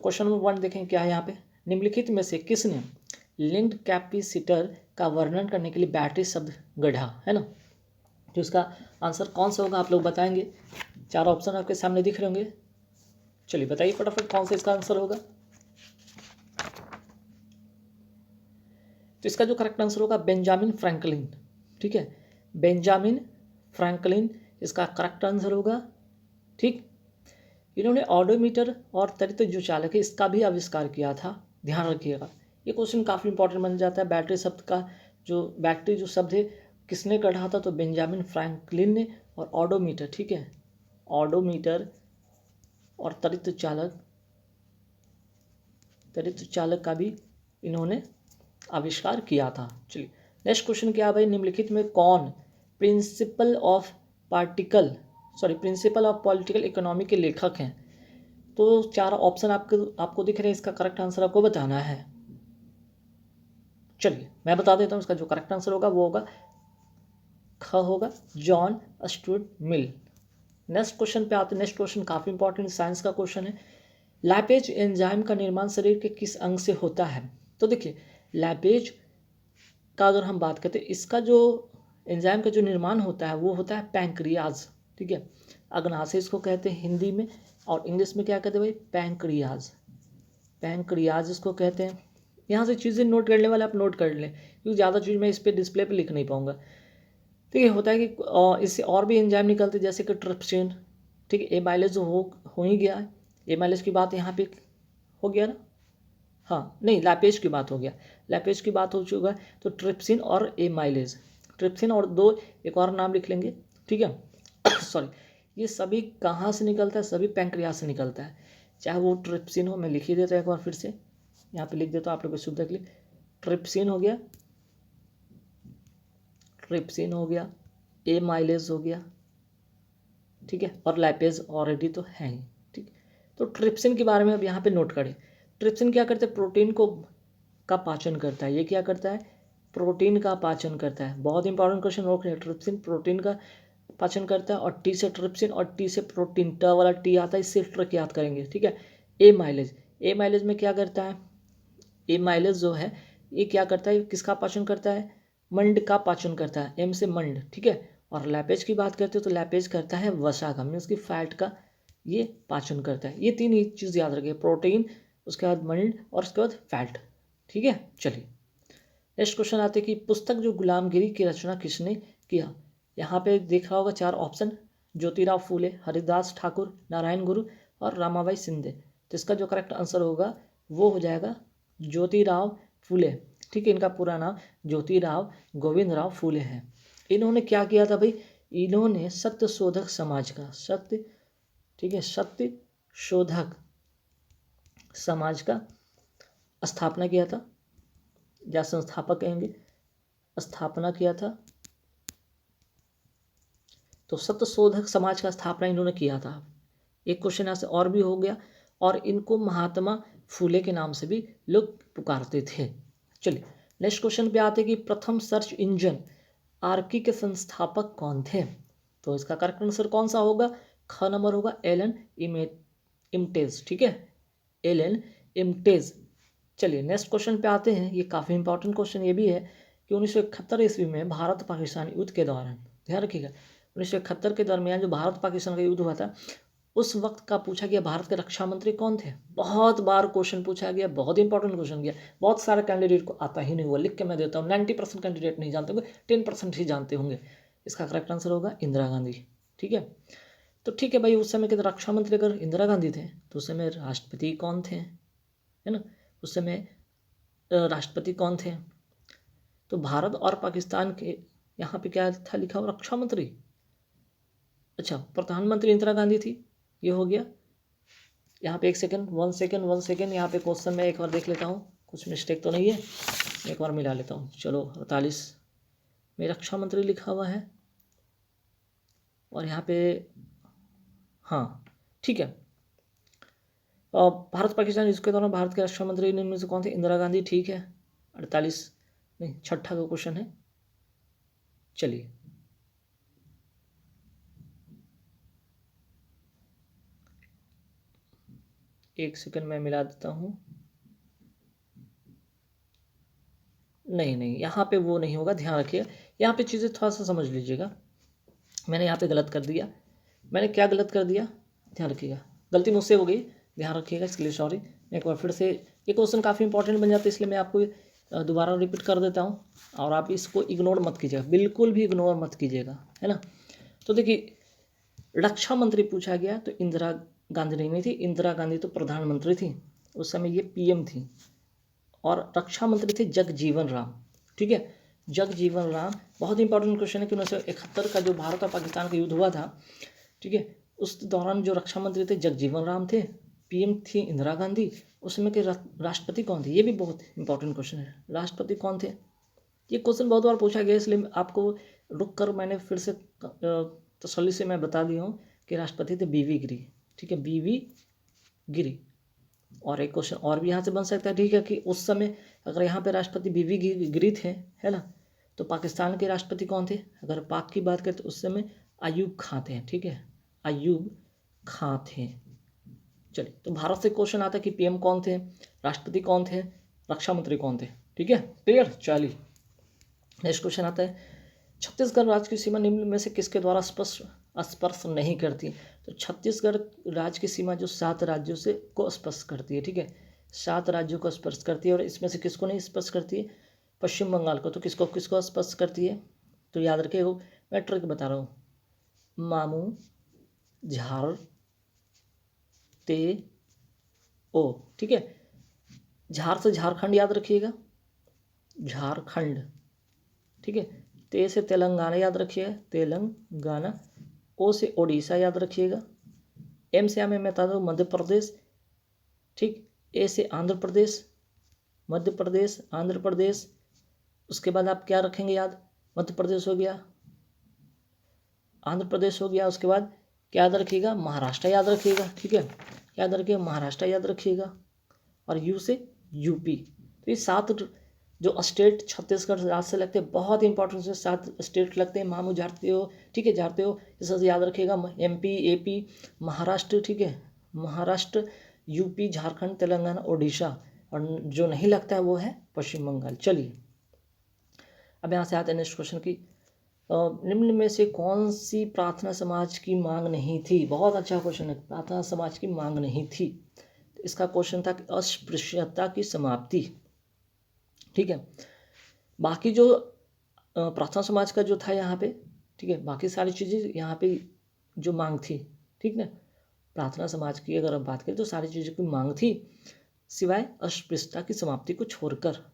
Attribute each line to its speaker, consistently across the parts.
Speaker 1: Question number 1 देखें क्या है यहाँ पे। निम्नलिखित में से किसने लिंक्ड कैपेसिटर का वर्णन करने के लिए बैटरी शब्द गढ़ा, है ना। तो इसका आंसर कौन सा होगा आप लोग बताएंगे। 4 ऑप्शन आपके सामने दिख रहे होंगे, चलिए बताइए फटाफट कौन सा इसका आंसर होगा। तो इसका जो करेक्ट आंसर होगा बेंजामिन फ्रैंकलिन, ठीक है, बेंजामिन फ्रैंकलिन इसका करेक्ट आंसर होगा। ठीक, इन्होंने ऑडोमीटर और त्वरित जो चालक है इसका भी आविष्कार किया था, ध्यान रखिएगा। ये क्वेश्चन काफ़ी इंपॉर्टेंट बन जाता है। बैटरी शब्द का जो बैटरी जो शब्द है किसने गढ़ा था, तो बेंजामिन फ्रैंकलिन ने। और ऑडोमीटर, ठीक है, ऑडोमीटर और त्वरित चालक का भी इन्होंने आविष्कार किया था। चलिए नेक्स्ट क्वेश्चन क्या है भाई। निम्नलिखित में कौन प्रिंसिपल ऑफ पॉलिटिकल इकोनॉमी के लेखक हैं। तो 4 ऑप्शन आपको दिख रहे हैं, इसका करेक्ट आंसर आपको बताना है। चलिए मैं बता देता हूँ, इसका जो करेक्ट आंसर होगा वो होगा ख होगा John Stuart Mill. Next question पे आते हैं। नेक्स्ट क्वेश्चन काफ़ी इंपॉर्टेंट साइंस का क्वेश्चन है। लैपेज एंजाइम का निर्माण शरीर के किस अंग से होता है। तो देखिए लैपेज का अगर हम बात करते हैं, इसका जो एंजाइम का जो निर्माण होता है वो होता है पैंक्रियाज, ठीक है, अग्नाशय इसको कहते हैं हिंदी में, और इंग्लिश में क्या कहते हैं भाई, पैंक्रियाज इसको कहते हैं। यहाँ से चीज़ें नोट करने वाले आप नोट कर लें, क्योंकि ज़्यादा चीज़ मैं इस पर डिस्प्ले पे लिख नहीं पाऊंगा। तो ये होता है कि इससे और भी एंजाइम निकलते हैं, जैसे कि ट्रिप्सिन, ठीक है, एमाइलेज हो ही गया है, एमाइलेज की बात यहाँ पे हो गया ना, हाँ नहीं लैपेज की बात हो गया, लैपेज की बात हो चुका है। तो ट्रिप्सिन और एमाइलेज, ट्रिप्सिन और एक और नाम लिख लेंगे, ठीक है सॉरी, ये सभी कहाँ से निकलता है, सभी पैंक्रियाज से निकलता है। चाहे वो ट्रिप्सिन हो, मैं लिख ही देता हूँ एक बार फिर से, यहाँ पे लिख देता हूँ आप लोगों की सुविधा के लिए। ट्रिप्सिन हो गया, एमाइलेज हो गया, ठीक है, और लैपेज ऑलरेडी तो है ही, ठीक। तो ट्रिप्सिन के बारे में अब यहाँ पे नोट करें। ट्रिप्सिन क्या करता है, प्रोटीन का पाचन करता है। ये क्या करता है, प्रोटीन का पाचन करता है। बहुत इंपॉर्टेंट क्वेश्चन नोट करें, ट्रिप्सिन प्रोटीन का पाचन करता है, और टी से ट्रिप्सिन और टी से प्रोटीन, ट वाला टी आता है, इससे ट्रिक याद करेंगे, ठीक है। एमाइलेज में क्या करता है, एमाइलेज जो है ये क्या करता है, किसका पाचन करता है, मंड का पाचन करता है, एम से मंड, ठीक है। और लैपेज की बात करते हो तो लैपेज करता है वसा का, मीन्स की फैट का ये पाचन करता है। ये 3 ही चीज़ याद रखिए, प्रोटीन, उसके बाद मंड और उसके बाद फैट, ठीक है। चलिए नेक्स्ट क्वेश्चन आते हैं कि पुस्तक जो गुलामगिरी की रचना किसने किया। यहाँ पे देखा होगा 4 ऑप्शन, ज्योतिराव फूले, हरिदास ठाकुर, नारायण गुरु और रामाबाई सिंधे। तो इसका जो करेक्ट आंसर होगा वो हो जाएगा ज्योतिराव फूले, ठीक है। इनका पूरा नाम ज्योतिराव गोविंदराव फूले है। इन्होंने क्या किया था भाई, इन्होंने सत्य शोधक समाज का सत्य शोधक समाज का स्थापना किया था, या संस्थापक कहेंगे, स्थापना किया था। तो सत्य शोधक समाज का स्थापना इन्होंने किया था। एक क्वेश्चन यहाँ से और भी हो गया, और इनको महात्मा फूले के नाम से भी लोग पुकारते थे। चलिए नेक्स्ट क्वेश्चन पे आते कि प्रथम सर्च इंजन आर्की के संस्थापक कौन थे। तो इसका करेक्ट आंसर कौन सा होगा, ख नंबर होगा एलन इम्टेज, ठीक है, एलन इम्टेज। चलिए नेक्स्ट क्वेश्चन पे आते हैं, ये काफ़ी इंपॉर्टेंट क्वेश्चन ये भी है कि 1971 ईस्वी में भारत पाकिस्तान युद्ध के दौरान, ध्यान रखिएगा, 1971 के दरमियान जो भारत पाकिस्तान का युद्ध हुआ था, उस वक्त का पूछा गया भारत के रक्षा मंत्री कौन थे। बहुत बार क्वेश्चन पूछा गया, बहुत इंपॉर्टेंट क्वेश्चन गया, बहुत सारे कैंडिडेट को आता ही नहीं हुआ। लिख के मैं देता हूँ 90% कैंडिडेट नहीं जानते होंगे, 10% ही जानते होंगे। इसका करेक्ट आंसर होगा इंदिरा गांधी, ठीक है। तो ठीक है भाई, उस समय के रक्षा मंत्री अगर इंदिरा गांधी थे तो उस समय राष्ट्रपति कौन थे, है ना, उस समय राष्ट्रपति कौन थे। तो भारत और पाकिस्तान के यहाँ पे क्या था लिखा हुआ, रक्षा मंत्री, अच्छा प्रधानमंत्री इंदिरा गांधी थी, ये हो गया। यहाँ पे वन सेकेंड यहाँ पे क्वेश्चन में एक बार देख लेता हूँ, कुछ मिस्टेक तो नहीं है, एक बार मिला लेता हूँ। चलो 48 में रक्षा मंत्री लिखा हुआ है, और यहाँ पे हाँ ठीक है। भारत पाकिस्तान इसके दौरान भारत के रक्षा मंत्री इनमें से कौन थे, इंदिरा गांधी, ठीक है। 48 नहीं, छठा का क्वेश्चन है। चलिए एक सेकंड मैं मिला देता हूँ। नहीं नहीं, यहाँ पे वो नहीं होगा, ध्यान रखिएगा। यहाँ पे चीज़ें थोड़ा सा समझ लीजिएगा। मैंने यहाँ पे गलत कर दिया। मैंने क्या गलत कर दिया, ध्यान रखिएगा। गलती मुझसे हो गई, ध्यान रखिएगा, इसके लिए सॉरी। मैं एक बार फिर से, ये क्वेश्चन काफ़ी इंपॉर्टेंट बन जाता है, इसलिए मैं आपको दोबारा रिपीट कर देता हूँ। और आप इसको इग्नोर मत कीजिएगा, बिल्कुल भी इग्नोर मत कीजिएगा, है ना। तो देखिए, रक्षा मंत्री पूछा गया तो इंदिरा गांधी नहीं थी, इंदिरा गांधी तो प्रधानमंत्री थी उस समय, ये पीएम थी। और रक्षा मंत्री थे जगजीवन राम, ठीक है। जगजीवन राम, बहुत इंपॉर्टेंट क्वेश्चन है कि 1971 का जो भारत और पाकिस्तान का युद्ध हुआ था, ठीक है, उस दौरान जो रक्षा मंत्री थे जगजीवन राम थे, पीएम थी इंदिरा गांधी। उस समय के राष्ट्रपति कौन थे, ये भी बहुत इंपॉर्टेंट क्वेश्चन है, राष्ट्रपति कौन थे। ये क्वेश्चन बहुत बार पूछा गया, इसलिए आपको रुक कर मैंने फिर से तसल्ली से मैं बता दिया हूँ कि राष्ट्रपति थे बीवी गिरी, ठीक है, बीवी गिरी। और एक क्वेश्चन और भी यहाँ से बन सकता है, ठीक है, कि उस समय अगर यहाँ पे राष्ट्रपति बीवी गिरी थे, है ना, तो पाकिस्तान के राष्ट्रपति कौन थे। अगर पाक की बात करें तो उस समय अयूब खां थे, ठीक है, अयूब खां थे। चलिए, तो भारत से क्वेश्चन आता है कि पीएम कौन थे, राष्ट्रपति कौन थे, रक्षा मंत्री कौन थे, ठीक है, क्लियर। चलिए, नेक्स्ट क्वेश्चन आता है, छत्तीसगढ़ राज्य की सीमा निम्न में से किसके द्वारा स्पर्श नहीं करती। तो छत्तीसगढ़ राज्य की सीमा जो 7 राज्यों से को स्पर्श करती है, ठीक है, 7 राज्यों को स्पर्श करती है। और इसमें से किसको नहीं स्पर्श करती है, पश्चिम बंगाल को। तो किसको किसको स्पर्श करती है, तो याद रखिए, मैं ट्रिक बता रहा हूँ, मामू झार ते ओ, ठीक है। झार से झारखंड याद रखिएगा, झारखंड, ठीक है। ते से तेलंगाना याद रखिएगा, तेलंगाना। ओ से ओडिशा याद रखिएगा। एम से मैं बता दूँ मध्य प्रदेश, ठीक। ए से आंध्र प्रदेश, मध्य प्रदेश, आंध्र प्रदेश। उसके बाद आप क्या रखेंगे याद, मध्य प्रदेश हो गया, आंध्र प्रदेश हो गया। उसके बाद क्या याद रखिएगा, महाराष्ट्र याद रखिएगा, ठीक है, याद रखिएगा, महाराष्ट्र याद रखिएगा। और यू से यूपी। तो ये 7 जो स्टेट छत्तीसगढ़ राज्य से लगते हैं, बहुत इंपॉर्टेंट से 7 स्टेट लगते हैं। मामू जानते हो, ठीक है, जानते हो, इस से याद रखिएगा, एमपी, एपी, महाराष्ट्र, ठीक है, महाराष्ट्र, यूपी, झारखंड, तेलंगाना, ओडिशा। और जो नहीं लगता है वो है पश्चिम बंगाल। चलिए, अब यहाँ से आते हैं नेक्स्ट क्वेश्चन की, निम्न में से कौन सी प्रार्थना समाज की मांग नहीं थी। बहुत अच्छा क्वेश्चन है, प्रार्थना समाज की मांग नहीं थी। तो इसका क्वेश्चन था कि अस्पृश्यता की समाप्ति, ठीक है। बाकी जो प्रार्थना समाज का जो था यहाँ पे, ठीक है, बाकी सारी चीज़ें यहाँ पे जो मांग थी, ठीक ना, प्रार्थना समाज की अगर हम बात करें तो सारी चीज़ों की मांग थी, सिवाय अस्पृश्यता की समाप्ति को छोड़कर।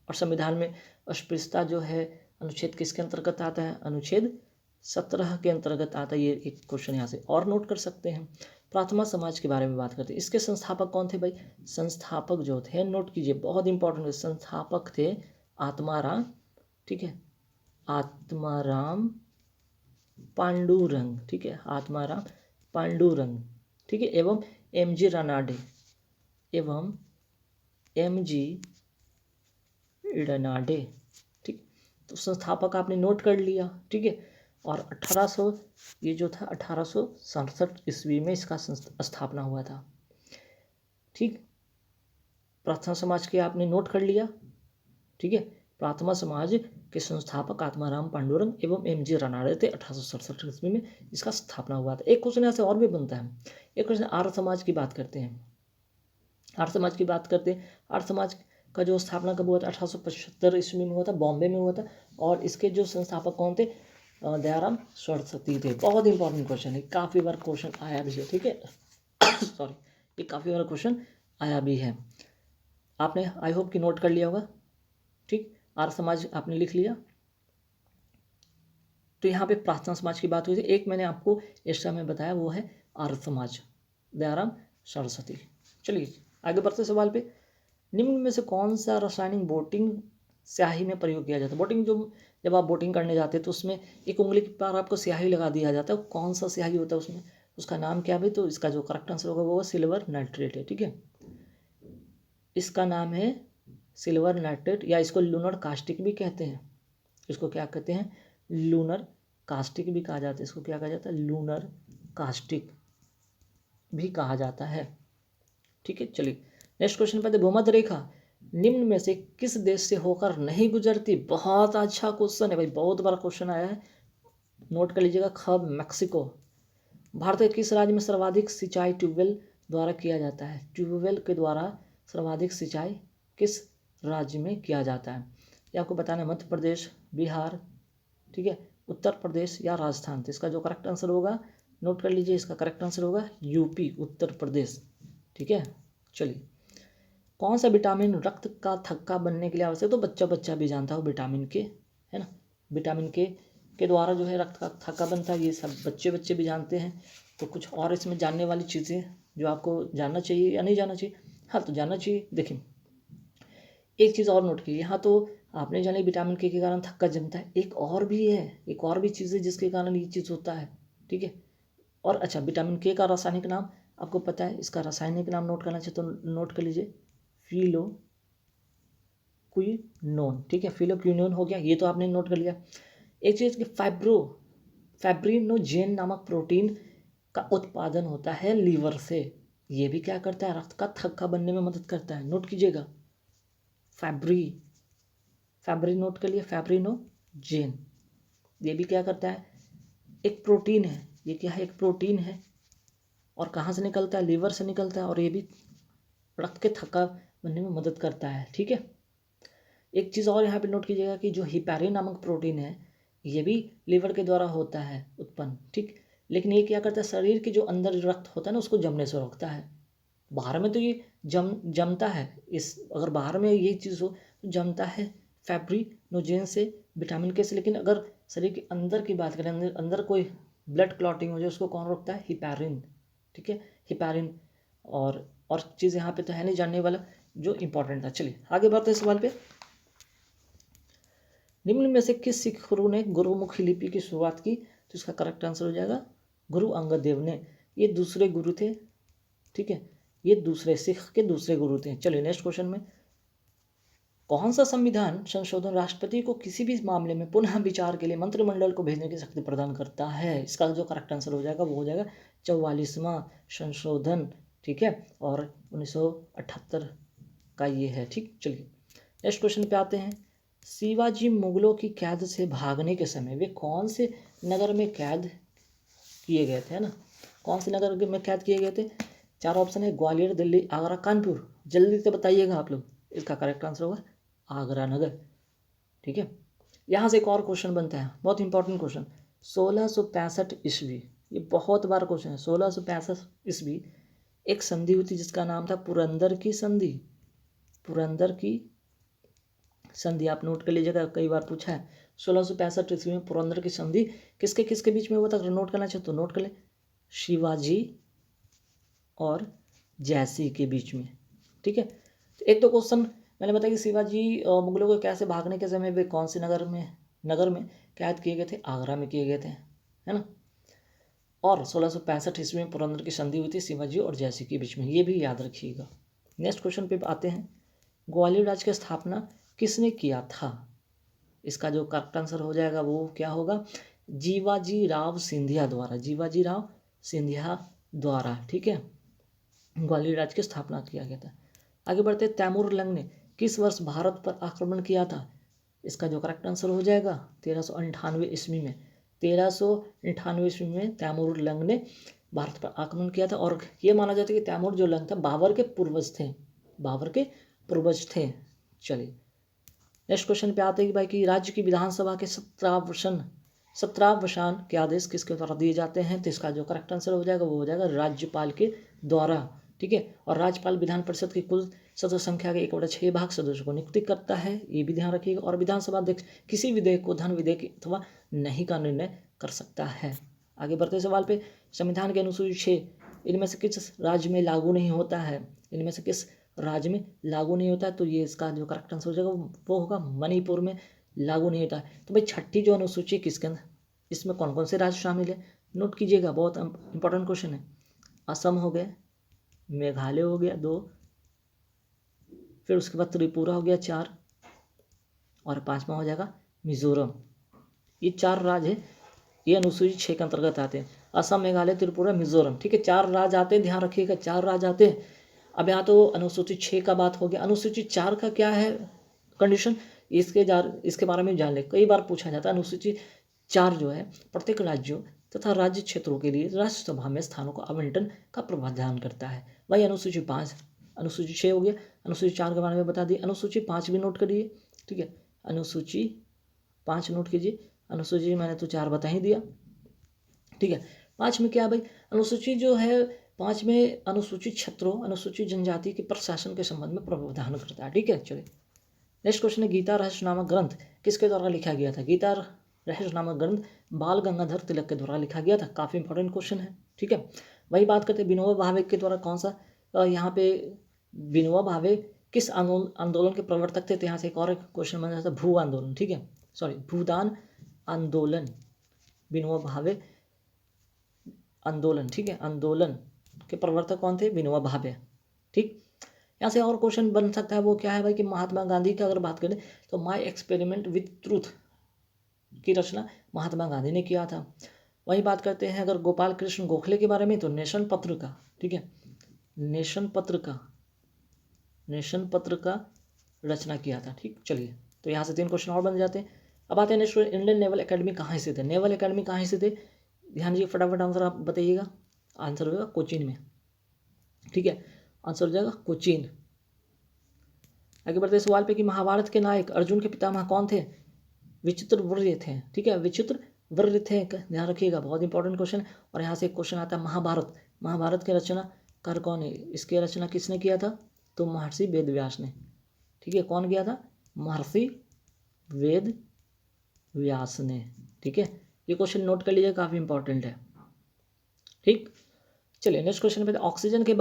Speaker 1: और संविधान में अस्पृश्यता जो है अनुच्छेद किसके अंतर्गत आता है, अनुच्छेद 17 के अंतर्गत आता है। ये एक क्वेश्चन यहाँ से और नोट कर सकते हैं। प्रार्थना समाज के बारे में बात करते हैं, इसके संस्थापक कौन थे भाई, संस्थापक जो थे, नोट कीजिए, बहुत इंपॉर्टेंट है, संस्थापक थे आत्माराम, ठीक है, आत्माराम पांडुरंग, ठीक है, आत्माराम पांडुरंग, ठीक है, एवं एमजी रानाडे, एवं एमजी रनाडे, ठीक। तो संस्थापक आपने नोट कर लिया, ठीक है। और 1800 ये जो था 1867 ईस्वी में इसका स्थापना हुआ था, ठीक। प्रार्थना समाज के आपने नोट कर लिया, ठीक है। प्रार्थना समाज के संस्थापक आत्माराम पांडुरंग एवं एमजी रानाडे थे, 1867 ईस्वी में इसका स्थापना हुआ था। एक क्वेश्चन ऐसे और भी बनता है, एक क्वेश्चन आर्य समाज की बात करते हैं, आर्य समाज की बात करते हैं। आर्य समाज का जो स्थापना कब हुआ था, 1875 ईस्वी में हुआ था, बॉम्बे में हुआ था। और इसके जो संस्थापक कौन थे, दयाराम सरस्वती थे। बहुत इंपॉर्टेंट क्वेश्चन है, काफ़ी बार क्वेश्चन आया भी है, ठीक है सॉरी, ये काफ़ी बार क्वेश्चन आया भी है। आपने आई होप कि नोट कर लिया होगा, ठीक। आर्य समाज आपने लिख लिया। तो यहाँ पे प्रार्थना समाज की बात हुई थी। एक मैंने आपको एक्स्ट्रा में बताया, वो है आर्य समाज, दयाराम सरस्वती। चलिए आगे बढ़ते सवाल पे, निम्न में से कौन सा रासायनिक बोटिंग स्याही में प्रयोग किया जाता है। बोटिंग जो जब आप बोटिंग करने जाते हैं तो उसमें एक उंगली के पार आपको स्याही लगा दिया जाता है, कौन सा स्याही होता है उसमें, उसका नाम क्या है। तो इसका जो करेक्ट आंसर होगा वो सिल्वर नाइट्रेट है, ठीक है, इसका नाम है सिल्वर नाइट्रेट, या इसको लूनर कास्टिक भी कहते हैं। इसको क्या कहते हैं, लूनर कास्टिक भी कहा जाता है। इसको क्या कहा जाता है, लूनर कास्टिक भी कहा जाता है। ठीक है। चलिए नेक्स्ट क्वेश्चन पे भूमध्य रेखा निम्न में से किस देश से होकर नहीं गुजरती? बहुत अच्छा क्वेश्चन है भाई, बहुत बड़ा क्वेश्चन आया है, नोट कर लीजिएगा। खब मैक्सिको। भारत के किस राज्य में सर्वाधिक सिंचाई ट्यूबवेल द्वारा किया जाता है? ट्यूबवेल के द्वारा सर्वाधिक सिंचाई किस राज्य में किया जाता है? ये आपको बताना है। मध्य प्रदेश, बिहार, ठीक है, उत्तर प्रदेश या राजस्थान। तो इसका जो करेक्ट आंसर होगा, नोट कर लीजिए, इसका करेक्ट आंसर होगा यूपी, उत्तर प्रदेश। ठीक है। चलिए कौन सा विटामिन रक्त का थक्का बनने के लिए आवश्यक? तो बच्चा बच्चा भी जानता हो विटामिन के, है ना। विटामिन के द्वारा जो है रक्त का थक्का बनता है, ये सब बच्चे बच्चे भी जानते हैं। तो कुछ और इसमें जानने वाली चीज़ें जो आपको जानना चाहिए या नहीं जानना चाहिए? हाँ, तो जानना चाहिए। देखिए एक चीज़ और नोट कीजिए, यहाँ तो आपने जाने विटामिन के कारण थक्का जमता है, एक और भी है, एक और भी चीज़ है जिसके कारण ये चीज़ होता है। ठीक है। और अच्छा, विटामिन के का रासायनिक नाम आपको पता है, इसका रासायनिक नाम नोट करना चाहिए तो नोट कर लीजिए, फिलोक्विनोन। ठीक है, फिलोक्विनोन हो गया, ये तो आपने नोट कर लिया। एक चीज़ कि फैब्रिनोजेन नामक प्रोटीन का उत्पादन होता है लीवर से, ये भी क्या करता है? रक्त का थक्का बनने में मदद करता है। नोट कीजिएगा, फैब्री नोट कर लिए, फैब्रिनोजेन, ये भी क्या करता है? एक प्रोटीन है, ये क्या है? एक प्रोटीन है, और कहाँ से निकलता है? लीवर से निकलता है, और ये भी रक्त के थक्का बनने में मदद करता है। ठीक है। एक चीज़ और यहाँ पे नोट कीजिएगा कि जो हिपैरिन नामक प्रोटीन है, ये भी लीवर के द्वारा होता है उत्पन्न। ठीक, लेकिन ये क्या करता है? शरीर के जो अंदर रक्त होता है ना, उसको जमने से रोकता है। बाहर में तो ये जमता है, इस अगर बाहर में ये चीज़ हो तो जमता है फैब्रिनोजेन से, विटामिन के से। लेकिन अगर शरीर के अंदर की बात करें, अंदर कोई ब्लड क्लॉटिंग हो जाए, उसको कौन रोकता है? हिपैरिन। ठीक है, हिपैरिन। और चीज़ यहाँ पे तो है नहीं जानने वाला जो इंपॉर्टेंट था। चलिए आगे बढ़ते हैं सवाल पे। निम्न में से किस सिख गुरु ने गुरुमुखी लिपि की शुरुआत की? तो इसका करेक्ट आंसर हो जाएगा गुरु अंगद देव ने। ये दूसरे गुरु थे। ठीक है, ये दूसरे सिख के दूसरे गुरु थे। चलिए नेक्स्ट क्वेश्चन में, कौन सा संविधान संशोधन राष्ट्रपति को किसी भी मामले में पुनः विचार के लिए मंत्रिमंडल को भेजने की शक्ति प्रदान करता है? इसका जो करेक्ट आंसर हो जाएगा वो हो जाएगा 44वां संशोधन। ठीक है, और 1978 का ये है। ठीक, चलिए नेक्स्ट क्वेश्चन पे आते हैं। शिवाजी मुगलों की कैद से भागने के समय वे कौन से नगर में कैद किए गए थे? है ना, कौन से नगर में कैद किए गए थे? चार ऑप्शन है, ग्वालियर, दिल्ली, आगरा, कानपुर। जल्दी से बताइएगा आप लोग। इसका करेक्ट आंसर होगा आगरा नगर। ठीक है। यहाँ से एक और क्वेश्चन बनता है, बहुत इंपॉर्टेंट क्वेश्चन। 1665 ईस्वी, ये बहुत बार क्वेश्चन है। 1665 ईस्वी एक संधि हुई थी जिसका नाम था पुरंदर की संधि। पुरंदर की संधि आप नोट कर लीजिएगा, कई बार पूछा है। 1665 ईस्वी में पुरंदर की संधि किसके किसके बीच में हुआ था? नोट करना चाहे तो नोट कर ले, शिवाजी और जयसिंह के बीच में। ठीक है, तो एक तो क्वेश्चन मैंने बताया कि शिवाजी मुगलों को कैसे भागने के समय वे कौन से नगर में कैद किए गए थे? आगरा में किए गए थे, है ना। और 1665 ईस्वी में पुरंदर की संधि हुई थी शिवाजी और जयसिंह के बीच में, ये भी याद रखिएगा। नेक्स्ट क्वेश्चन पे आते हैं, ग्वालियर राज्य की स्थापना किसने किया था? इसका जो करेक्ट आंसर हो जाएगा वो क्या होगा? जीवाजी राव सिंधिया द्वारा। जीवाजी राव सिंधिया द्वारा। ठीक है, ग्वालियर राज्य की स्थापना किया गया था। आगे बढ़ते, तैमूर लंग ने किस वर्ष भारत पर आक्रमण किया था? इसका जो करेक्ट आंसर हो जाएगा 1398 ईस्वी में। 1398 ईस्वी में तैमूर लंग ने भारत पर आक्रमण किया था। और ये माना जाता है कि तैमूर जो लंग था बाबर के पूर्वज थे, बाबर के पूर्वज थे। चलिए नेक्स्ट क्वेश्चन पे आते हैं कि भाई कि राज्य की विधानसभा के 17वां के आदेश किसके द्वारा दिए जाते हैं? तो इसका जो करेक्ट आंसर हो जाएगा वो हो जाएगा राज्यपाल के द्वारा। ठीक है, और राज्यपाल विधान परिषद की कुल सदस्य संख्या के 1/6 भाग सदस्यों को नियुक्ति करता है, ये भी ध्यान रखिएगा। और विधानसभा अध्यक्ष किसी विधेयक को धन विधेयक अथवा नहीं का निर्णय कर सकता है। आगे बढ़ते सवाल पे, संविधान के अनुसूची 6 इनमें से किस राज्य में लागू नहीं होता है? इनमें से किस राज्य में लागू नहीं होता है? तो ये इसका जो करेक्ट आंसर हो जाएगा वो होगा मणिपुर में लागू नहीं होता है। तो भाई छठी जो अनुसूची किसके अंदर, इसमें कौन कौन से राज्य शामिल है? नोट कीजिएगा, बहुत इंपॉर्टेंट क्वेश्चन है। असम हो गया, मेघालय हो गया 2, फिर उसके बाद त्रिपुरा हो गया 4, और 5वां हो जाएगा मिजोरम। ये 4 राज्य है, ये अनुसूची 6 के अंतर्गत आते हैं। असम, मेघालय, त्रिपुरा, मिजोरम। ठीक है, 4 राज्य आते हैं, ध्यान रखिएगा 4 राज्य आते हैं। अब यहाँ तो अनुसूची 6 का बात हो गया, अनुसूची 4 का क्या है कंडीशन, इसके बारे में जान ले, कई बार पूछा जाता है। अनुसूची 4 जो है प्रत्येक राज्यों तथा राज्य क्षेत्रों के लिए राज्यसभा में स्थानों का आवंटन का प्रावधान करता है। वही अनुसूची 5, अनुसूची 6 हो गया, अनुसूची 4 के बारे में बता दी, अनुसूची 5 भी नोट करिए, ठीक है, अनुसूची 5 नोट कीजिए, अनुसूची मैंने तो 4 बता ही दिया, ठीक है। 5 में क्या है भाई, अनुसूची जो है 5 में अनुसूचित क्षेत्रों, अनुसूचित जनजाति के प्रशासन के संबंध में प्रावधान करता है, ठीक है। चलिए नेक्स्ट क्वेश्चन है, गीता रहस्य नामक ग्रंथ किसके द्वारा लिखा गया था? गीता रहस्य नामक ग्रंथ बाल गंगाधर तिलक के द्वारा लिखा गया था। काफ़ी इंपॉर्टेंट क्वेश्चन है, ठीक है। वही बात करते हैं विनोबा भावे के द्वारा कौन सा, यहाँ पे विनोबा भावे किस आंदोलन के प्रवर्तक थे? तो यहाँ से एक और क्वेश्चन बन जाता है, भू आंदोलन, ठीक है, सॉरी भूदान आंदोलन, विनोबा भावे आंदोलन, ठीक है, आंदोलन के प्रवर्तक कौन थे? विनोबा भावे, ठीक। यहाँ से और क्वेश्चन बन सकता है, वो क्या है भाई कि महात्मा गांधी की अगर बात करें तो माय एक्सपेरिमेंट विथ ट्रूथ की रचना महात्मा गांधी ने किया था। वही बात करते हैं अगर गोपाल कृष्ण गोखले के बारे में, तो नेशन पत्र का, ठीक है, नेशन पत्र का रचना किया था, ठीक। चलिए तो यहाँ से 3 क्वेश्चन और बन जाते हैं। अब आते हैं नेक्स्ट, इंडियन नेवल एकेडमी कहाँ स्थित है? नेवल एकेडमी कहाँ स्थित है? ध्यान दीजिए, फटाफट आंसर आप बताइएगा। आंसर हो जाएगा कोचीन में, ठीक है, आंसर हो जाएगा कोचीन। आगे बढ़ते सवाल पे कि महाभारत के नायक अर्जुन के पितामह कौन थे? विचित्रवीर्य थे, ठीक है, विचित्रवीर्य थे, ध्यान रखिएगा, बहुत इंपॉर्टेंट क्वेश्चन। और यहाँ से एक क्वेश्चन आता है, महाभारत के रचनाकार कौन है? इसकी रचना किसने किया था? तो महर्षि वेद व्यास ने, ठीक है, कौन किया था? महर्षि वेद व्यास ने, ठीक है। ये क्वेश्चन नोट कर लीजिए, काफ़ी इंपॉर्टेंट है, ठीक। चलिए नेक्स्ट क्वेश्चन पे, ऑक्सीजन के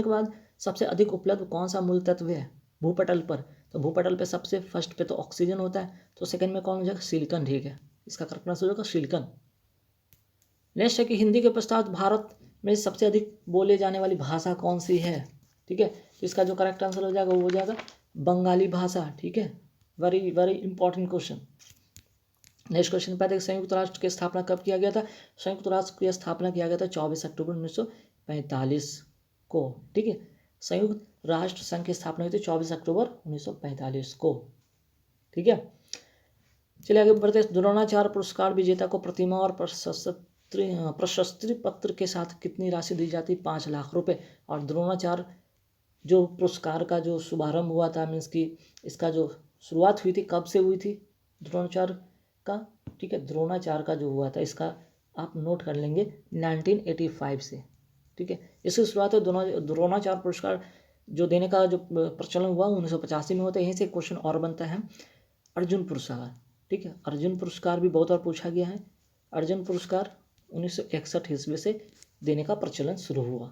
Speaker 1: बाद सबसे अधिक उपलब्ध कौन सा मूल तत्व है भूपटल पर? तो भूपटल पे सबसे फर्स्ट पे तो ऑक्सीजन होता है, तो सेकंड में कौन हो जाएगा? सिलिकॉन, ठीक है, इसका करेक्ट आंसर हो जाएगा सिलिकॉन। नेक्स्ट है कि हिंदी के पश्चात भारत में सबसे अधिक बोले जाने वाली भाषा कौन सी है? ठीक है, तो इसका जो करेक्ट आंसर हो जाएगा वो हो जाएगा बंगाली भाषा, ठीक है, very very important question. Next question पे संयुक्त राष्ट्र की स्थापना कब किया गया था? संयुक्त राष्ट्र की स्थापना किया गया था 24 अक्टूबर 1945 को, ठीक है, संयुक्त राष्ट्र संघ की स्थापना हुई थी 24 अक्टूबर 1945 को, ठीक है। चलिए आगे बढ़ते हैं, द्रोणाचार्य पुरस्कार विजेता को प्रतिमा और प्रशस्ति पत्र के साथ कितनी राशि दी जाती? 5 लाख रुपए। और द्रोणाचार्य जो पुरस्कार का जो शुभारंभ हुआ था, मीन्स की इसका जो शुरुआत हुई थी, कब से हुई थी द्रोणाचार्य का? ठीक है, द्रोणाचार्य का जो हुआ था इसका आप नोट कर लेंगे 1985 से, ठीक है। इसकी शुरुआत है द्रोणाचार्य पुरस्कार जो देने का जो प्रचलन हुआ 1985 में होता है। यहीं से क्वेश्चन और बनता है अर्जुन पुरस्कार, ठीक है, अर्जुन पुरस्कार भी बहुत बार पूछा गया है। अर्जुन पुरस्कार 1961 ईस्वी से देने का प्रचलन शुरू हुआ,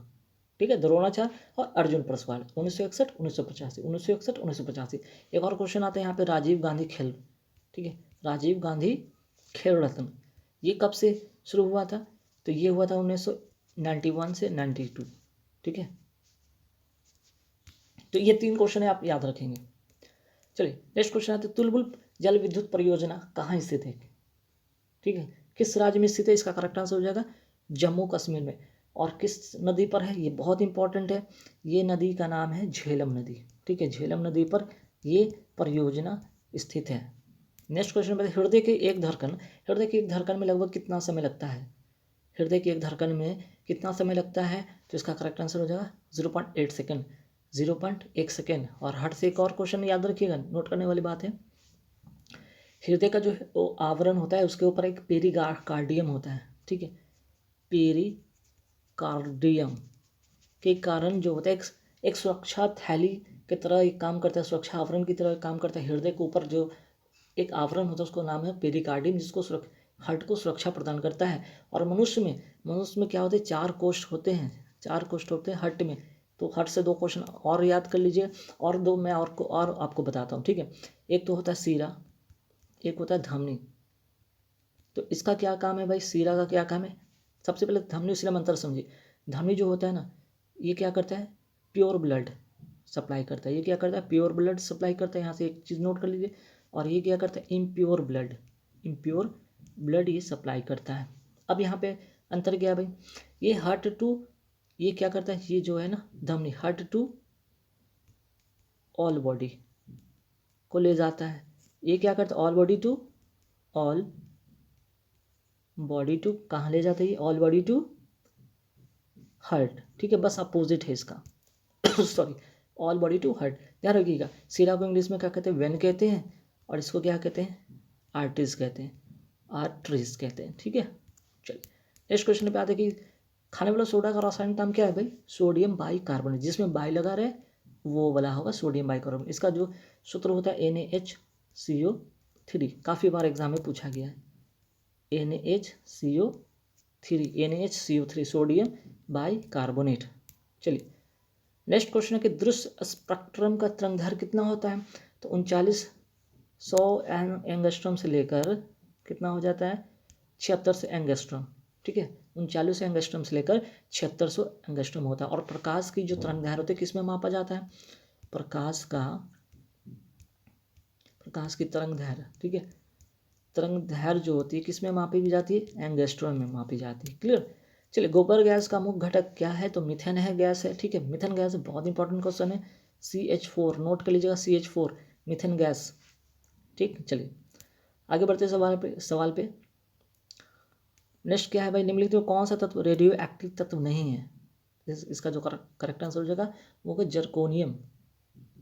Speaker 1: ठीक है, द्रोणाचार्य और अर्जुन पुरस्कार 1961 1985। एक और क्वेश्चन आता है यहाँ पे, राजीव गांधी खेल, ठीक है, राजीव गांधी खेल रत्न ये कब से शुरू हुआ था? तो ये हुआ था 1991 से 92, ठीक है। तो ये 3 क्वेश्चन है, आप याद रखेंगे। चलिए नेक्स्ट क्वेश्चन आते हैं, तुलबुल जल विद्युत परियोजना कहाँ स्थित है? ठीक है, किस राज्य में स्थित है? इसका करेक्ट आंसर हो जाएगा जम्मू कश्मीर में। और किस नदी पर है? ये बहुत इंपॉर्टेंट है, ये नदी का नाम है झेलम नदी, ठीक है, झेलम नदी पर ये परियोजना स्थित है। नेक्स्ट क्वेश्चन पे, हृदय के एक धड़कन में लगभग कितना समय लगता है? हृदय की एक धड़कन में कितना समय लगता है? तो इसका करेक्ट आंसर हो जाएगा 0.8 सेकेंड, 0.1 सेकेंड। और हार्ट से एक और क्वेश्चन याद रखिएगा, नोट करने वाली बात है, हृदय का जो आवरण होता है उसके ऊपर एक पेरिकार्डियम होता है, ठीक है, पेरिकार्डियम के कारण जो होता है एक सुरक्षा थैली की तरह एक काम करता है, सुरक्षा आवरण की तरह काम करता है। हृदय के ऊपर जो एक आवरण होता है उसको नाम है पेरिकार्डियम, जिसको हार्ट को सुरक्षा प्रदान करता है। और मनुष्य में क्या होते हैं? 4 कोष्ठ होते हैं, 4 कोष्ठ होते हैं हार्ट में। तो हार्ट से 2 क्वेश्चन और याद कर लीजिए, और 2 मैं और आपको बताता हूँ, ठीक है। एक तो होता है सीरा, एक होता है धमनी। तो इसका क्या काम है भाई? सीरा का क्या काम है? सबसे पहले धमनी सीरा में अंतर समझिए। धमनी जो होता है ना, ये क्या करता है? प्योर ब्लड सप्लाई करता है। ये क्या करता है? प्योर ब्लड सप्लाई करता है। यहाँ से एक चीज़ नोट कर लीजिए। और ये क्या करता है? इम्प्योर ब्लड ये सप्लाई करता है। अब यहाँ पे अंतर क्या है भाई? ये हार्ट टू ये क्या करता है, ये जो है ना धमनी हार्ट टू ऑल बॉडी को ले जाता है। ये क्या करता है, ऑल बॉडी टू कहाँ ले जाता है, ये ऑल बॉडी टू हार्ट। ठीक है, बस अपोजिट है इसका sorry, all body to heart. ध्यान रखिएगा, सिरा को इंग्लिश में क्या कहते हैं, वेन कहते हैं, और इसको क्या कहते हैं, आर्टरीज कहते हैं, आर्टरीज कहते हैं। ठीक है, चलिए नेक्स्ट क्वेश्चन पे आते हैं कि खाने वाला सोडा का रासायनिक नाम क्या है भाई, सोडियम बाइकार्बोनेट। जिसमें बाई लगा रहे वो वाला होगा सोडियम बाइकार्बोनेट। इसका जो सूत्र होता है NaHCO3, काफ़ी बार एग्जाम में पूछा गया है, NaHCO3 सोडियम बाइकार्बोनेट। चलिए नेक्स्ट क्वेश्चन है कि दृश्य स्पेक्ट्रम का तरंगदैर्घ्य कितना होता है, तो 3900 एंगस्ट्रॉम से लेकर कितना हो जाता है, 7600 एंगस्ट्रॉम। ठीक है, 3900 एंगस्ट्रॉम से लेकर 7600 एंगस्ट्रॉम होता है। और प्रकाश की जो तरंगदैर्घ्य होती है किस में मापा जाता है, प्रकाश की तरंगदैर्घ्य। ठीक है, तरंगदैर्घ्य जो होती है किस में मापी भी जाती है, एंगस्ट्रॉम में मापी जाती है। क्लियर। चलिए गोबर गैस का मुख्य घटक क्या है, तो मीथेन है, गैस है। ठीक है, मीथेन गैस बहुत इंपॉर्टेंट क्वेश्चन है, CH4 नोट कर लीजिएगा, CH4 मीथेन गैस। ठीक, चलिए आगे बढ़ते सवाल पे। नेक्स्ट क्या है भाई, निम्नलिखित में कौन सा तत्व रेडियो एक्टिव तत्व नहीं है। इसका जो करेक्ट आंसर हो जाएगा वो होगा जर्कोनियम।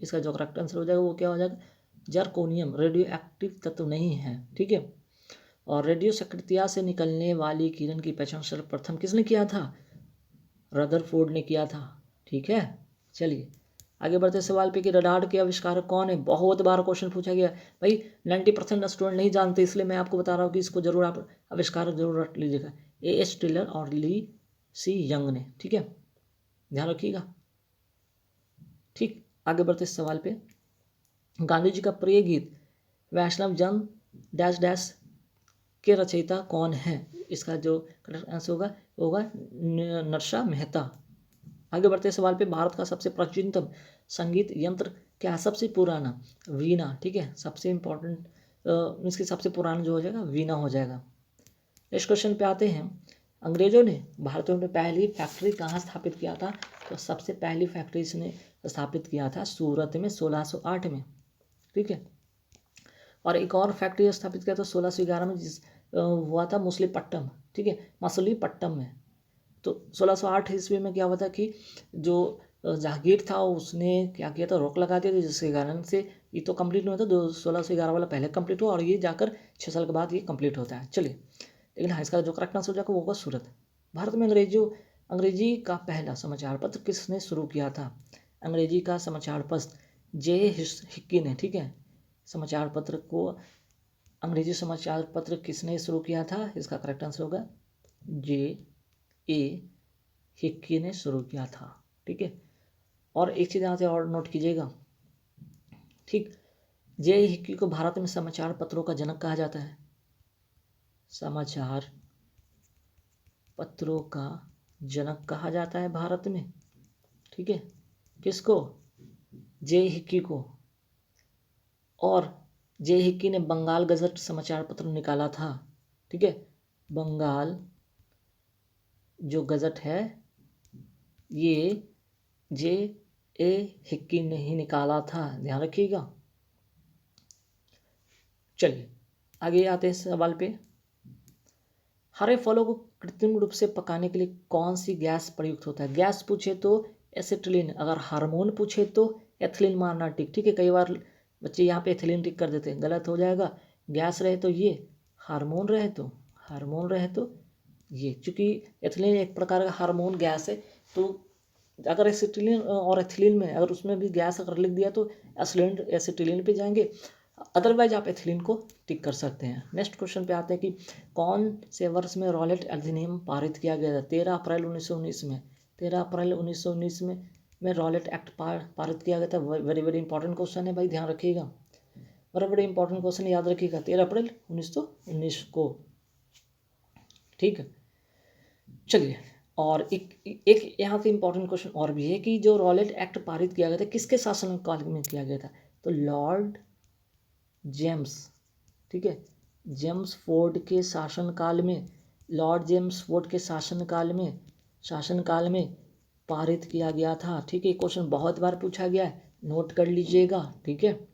Speaker 1: इसका जो करेक्ट आंसर हो जाएगा वो क्या हो जाएगा, जर्कोनियम रेडियो एक्टिव तत्व नहीं है। ठीक है, और रेडियो सक्रियता से निकलने वाली किरण की पहचान सर्वप्रथम किसने किया था, रदरफोर्ड ने किया था। ठीक है, चलिए आगे बढ़ते सवाल पे कि रडार के आविष्कारक कौन है। बहुत बार क्वेश्चन पूछा गया भाई, 90% स्टूडेंट नहीं जानते, इसलिए मैं आपको बता रहा हूँ कि इसको जरूर आप आविष्कारक जरूर रख लीजिएगा, A.S. टेलर और ली सी यंग ने। ठीक है, ध्यान रखिएगा। ठीक, आगे बढ़ते सवाल पे, गांधी जी का प्रिय गीत वैष्णव जन डैश डैश के रचयिता कौन है। इसका जो करेक्ट आंसर होगा नरसा मेहता। आगे बढ़ते सवाल पे, भारत का सबसे प्राचीनतम संगीत यंत्र क्या है, सबसे पुराना, वीणा। ठीक है, सबसे इम्पोर्टेंट इसकी सबसे पुराना जो हो जाएगा वीणा हो जाएगा। नेक्स्ट क्वेश्चन पे आते हैं, अंग्रेजों ने भारत में पहली फैक्ट्री कहाँ स्थापित किया था, तो सबसे पहली फैक्ट्री इसने स्थापित किया था सूरत में 1608 में। ठीक है, और एक और फैक्ट्री स्थापित किया था 1611 में, जिस हुआ था मछलीपट्टम। ठीक है, मछलीपट्टम में। तो 1608 ईस्वी में क्या हुआ था कि जो जहांगीर था उसने क्या किया था, रोक लगा दिया था, जिसके कारण से ये तो कंप्लीट नहीं होता, 1611 वाला पहले कंप्लीट हुआ और ये जाकर 6 साल के बाद ये कंप्लीट होता है। चलिए, लेकिन हाँ इसका जो करेक्ट आंसर हो जाएगा वो होगा सूरत। भारत में अंग्रेजी का पहला समाचार पत्र किसने शुरू किया था, अंग्रेजी का समाचार पत्र जे हिक्की ने। ठीक है, समाचार पत्र को अंग्रेजी समाचार पत्र किसने शुरू किया था, इसका करेक्ट आंसर होगा J.A. हिक्की ने शुरू किया था। ठीक है, और एक चीज़ यहाँ से और नोट कीजिएगा। ठीक, J. हिक्की को भारत में समाचार पत्रों का जनक कहा जाता है, समाचार पत्रों का जनक कहा जाता है भारत में। ठीक है, किसको, J. हिक्की को। और J. हिक्की ने बंगाल गजट समाचार पत्र निकाला था। ठीक है, बंगाल जो गजट है ये J.A. हिक्की ने ही निकाला था, ध्यान रखिएगा। चलिए आगे आते हैं सवाल पे, हरे फलों को कृत्रिम रूप से पकाने के लिए कौन सी गैस प्रयुक्त होता है। गैस पूछे तो एसिटिलीन, अगर हार्मोन पूछे तो एथिलीन मारना टिक। ठीक है, कई बार बच्चे यहाँ पे एथिलीन टिक कर देते हैं, गलत हो जाएगा। गैस रहे तो ये, हार्मोन रहे तो ये, चूँकि एथिलीन एक प्रकार का हार्मोन गैस है, तो अगर एसिटिलीन और एथिलीन में अगर उसमें भी गैस अगर लिख दिया तो एसिटिलीन पे जाएंगे, अदरवाइज आप एथिलीन को टिक कर सकते हैं। नेक्स्ट क्वेश्चन पे आते हैं कि कौन से वर्ष में रॉलेट अधिनियम पारित किया गया था। 13 अप्रैल 1919 में, 13 अप्रैल 1919 में रॉलेट एक्ट पारित किया गया था। वेरी वेरी इंपॉर्टेंट क्वेश्चन है भाई, ध्यान रखिएगा, बड़े इंपॉर्टेंट क्वेश्चन याद रखिएगा, 13 अप्रैल 1919 को। ठीक है, चलिए, और एक यहाँ से इंपॉर्टेंट क्वेश्चन और भी है कि जो रॉलेट एक्ट पारित किया गया था किसके शासनकाल में किया गया था, तो लॉर्ड जेम्स। ठीक है, जेम्स फोर्ड के शासनकाल में, लॉर्ड जेम्स फोर्ड के शासनकाल में पारित किया गया था। ठीक है, क्वेश्चन बहुत बार पूछा गया है, नोट कर लीजिएगा। ठीक है,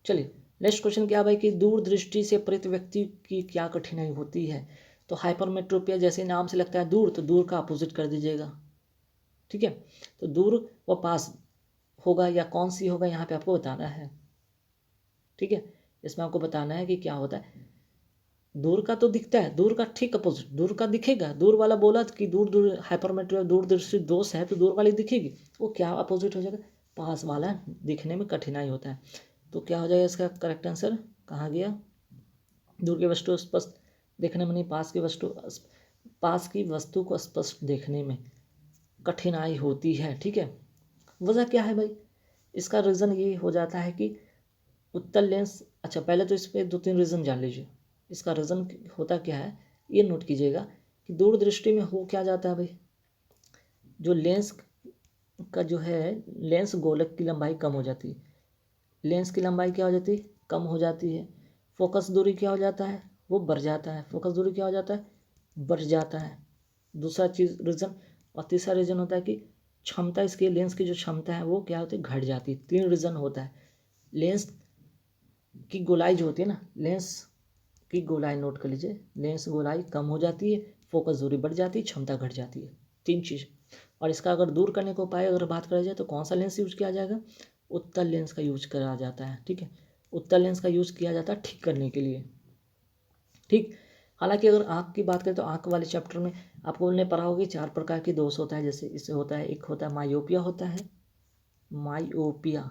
Speaker 1: चलिए नेक्स्ट क्वेश्चन क्या भाई कि दूरदृष्टि से प्रेरित व्यक्ति की क्या कठिनाई होती है। तो हाइपरमेट्रोपिया जैसे नाम से लगता है दूर, तो दूर का अपोजिट कर दीजिएगा। ठीक है, तो दूर व पास होगा या कौन सी होगा यहाँ पे आपको बताना है। ठीक है, इसमें आपको बताना है कि क्या होता है। दूर का तो दिखता है, दूर का ठीक अपोजिट, दूर का दिखेगा, दूर वाला बोला कि दूर दूर हाइपरमेट्रिक दूरदृष्टि दोष है तो दूर वाली दिखेगी, वो क्या अपोजिट हो जाएगा, पास वाला दिखने में कठिनाई होता है। तो क्या हो जाएगा इसका करेक्ट आंसर, कहाँ गया, दूर की वस्तु स्पष्ट देखने में नहीं, पास की वस्तु को स्पष्ट देखने में कठिनाई होती है। ठीक है, वजह क्या है भाई, इसका रीज़न ये हो जाता है कि उत्तल लेंस। अच्छा पहले तो इस पर 2-3 रीज़न जान लीजिए। इसका रीज़न होता क्या है ये नोट कीजिएगा कि दूरदृष्टि में हो क्या जाता है भाई, जो लेंस का जो है लेंस गोलक की लंबाई कम हो जाती है, लेंस की लंबाई क्या हो जाती है, कम हो जाती है। फोकस दूरी क्या हो जाता है, वो बढ़ जाता है, फोकस दूरी क्या हो जाता है, बढ़ जाता है। दूसरा चीज़ रीज़न, और तीसरा रीज़न होता है कि क्षमता, इसकी लेंस की जो क्षमता है वो क्या होती है, घट जाती है। 3 रीज़न होता है। लेंस की गोलाई जो होती है ना, लेंस की गोलाई नोट कर लीजिए, लेंस गोलाई कम हो जाती है, फोकस दूरी बढ़ जाती है, क्षमता घट जाती है, 3 चीज़। और इसका अगर दूर करने को उपाय अगर बात करा जाए तो कौन सा लेंस यूज किया जाएगा, उत्तल लेंस का यूज करा जाता है। ठीक है, उत्तल लेंस का यूज किया जाता है ठीक करने के लिए। ठीक, हालांकि अगर आँख की बात करें तो आँख वाले चैप्टर में आपको ने पढ़ा होगा 4 प्रकार के दोष होता है। जैसे इससे होता है, एक होता है मायोपिया होता है, मायोपिया।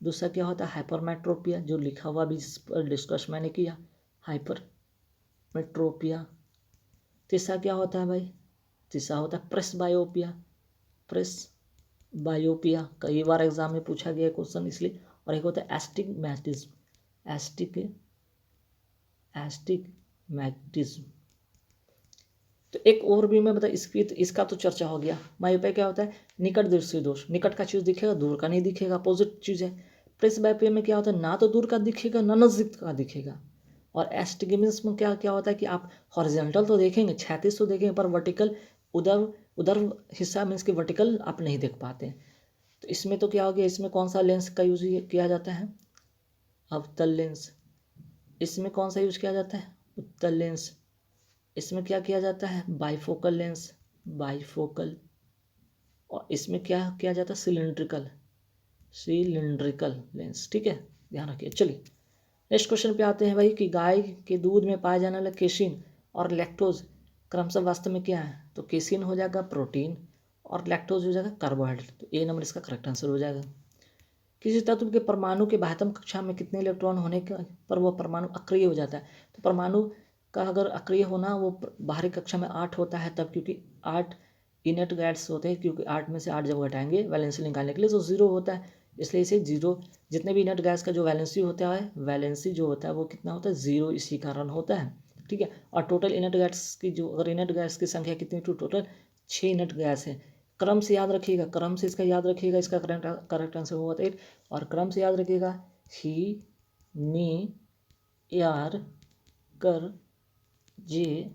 Speaker 1: दूसरा क्या होता है, हाइपरमेट्रोपिया, जो लिखा हुआ भी इस पर डिस्कस मैंने किया, हाइपरमेट्रोपिया। तीसरा क्या होता है भाई, तीसरा होता है प्रेसबायोपिया, प्रेसबायोपिया कई बार एग्जाम में पूछा गया क्वेश्चन इसलिए। और एक होता है एस्टिग्मेटिज्म, एस्टिग्मेटिज्म। तो एक ओवरव्यू में बता, इसका तो चर्चा हो गया। मायोपिया क्या होता है, निकट दृष्टि दोष, निकट का चीज़ दिखेगा दूर का नहीं दिखेगा, अपोजिट चीज़ है। प्रेसबायोपिया में क्या होता है, ना तो दूर का दिखेगा ना नजदीक का दिखेगा। और एस्टिग्मेटिज्म में क्या क्या होता है कि आप हॉरिजॉन्टल तो देखेंगे, क्षैतिज तो देखेंगे, पर वर्टिकल उधर उधर हिस्सा मीन्स कि वर्टिकल आप नहीं देख पाते हैं। तो इसमें तो क्या हो गया, इसमें कौन सा लेंस का यूज किया जाता है, अवतल लेंस। इसमें कौन सा यूज किया जाता है, उत्तल लेंस। इसमें क्या किया जाता है, बाइफोकल लेंस, बाइफोकल। और इसमें क्या किया जाता है, सिलिंड्रिकल, सिलिंड्रिकल लेंस। ठीक है, ध्यान रखिए। चलिए नेक्स्ट क्वेश्चन पे आते हैं भाई कि गाय के दूध में पाए जाने वाले केसिन और लैक्टोज क्रमशः वास्तव में क्या है। तो केसिन हो जाएगा प्रोटीन और लैक्टोज हो जाएगा कार्बोहाइड्रेट। तो ए नंबर इसका करेक्ट आंसर हो जाएगा। किसी तत्व के परमाणु के बाह्यतम कक्षा में कितने इलेक्ट्रॉन होने पर वह परमाणु अक्रिय हो जाता है। तो परमाणु का अगर अक्रिय होना वो बाहरी कक्षा में 8 होता है तब, क्योंकि 8 इनेट गैस होते हैं, क्योंकि 8 में से 8 जब घटाएंगे वैलेंसी निकालने के लिए तो 0 होता है, इसलिए इसे 0। जितने भी इनेट गैस का जो वैलेंसी होता है, वैलेंसी जो होता है वो कितना होता है, 0, इसी कारण होता है। ठीक है, और टोटल इनेट गैस की जो, अगर इनेट गैस की संख्या कितनी, तो टोटल 6 इनेट गैस है। क्रम से याद रखिएगा, क्रम से इसका याद रखिएगा, इसका करेक्ट आंसर होगा 8। और क्रम से याद रखिएगा ही, नी, यार, कर, जे,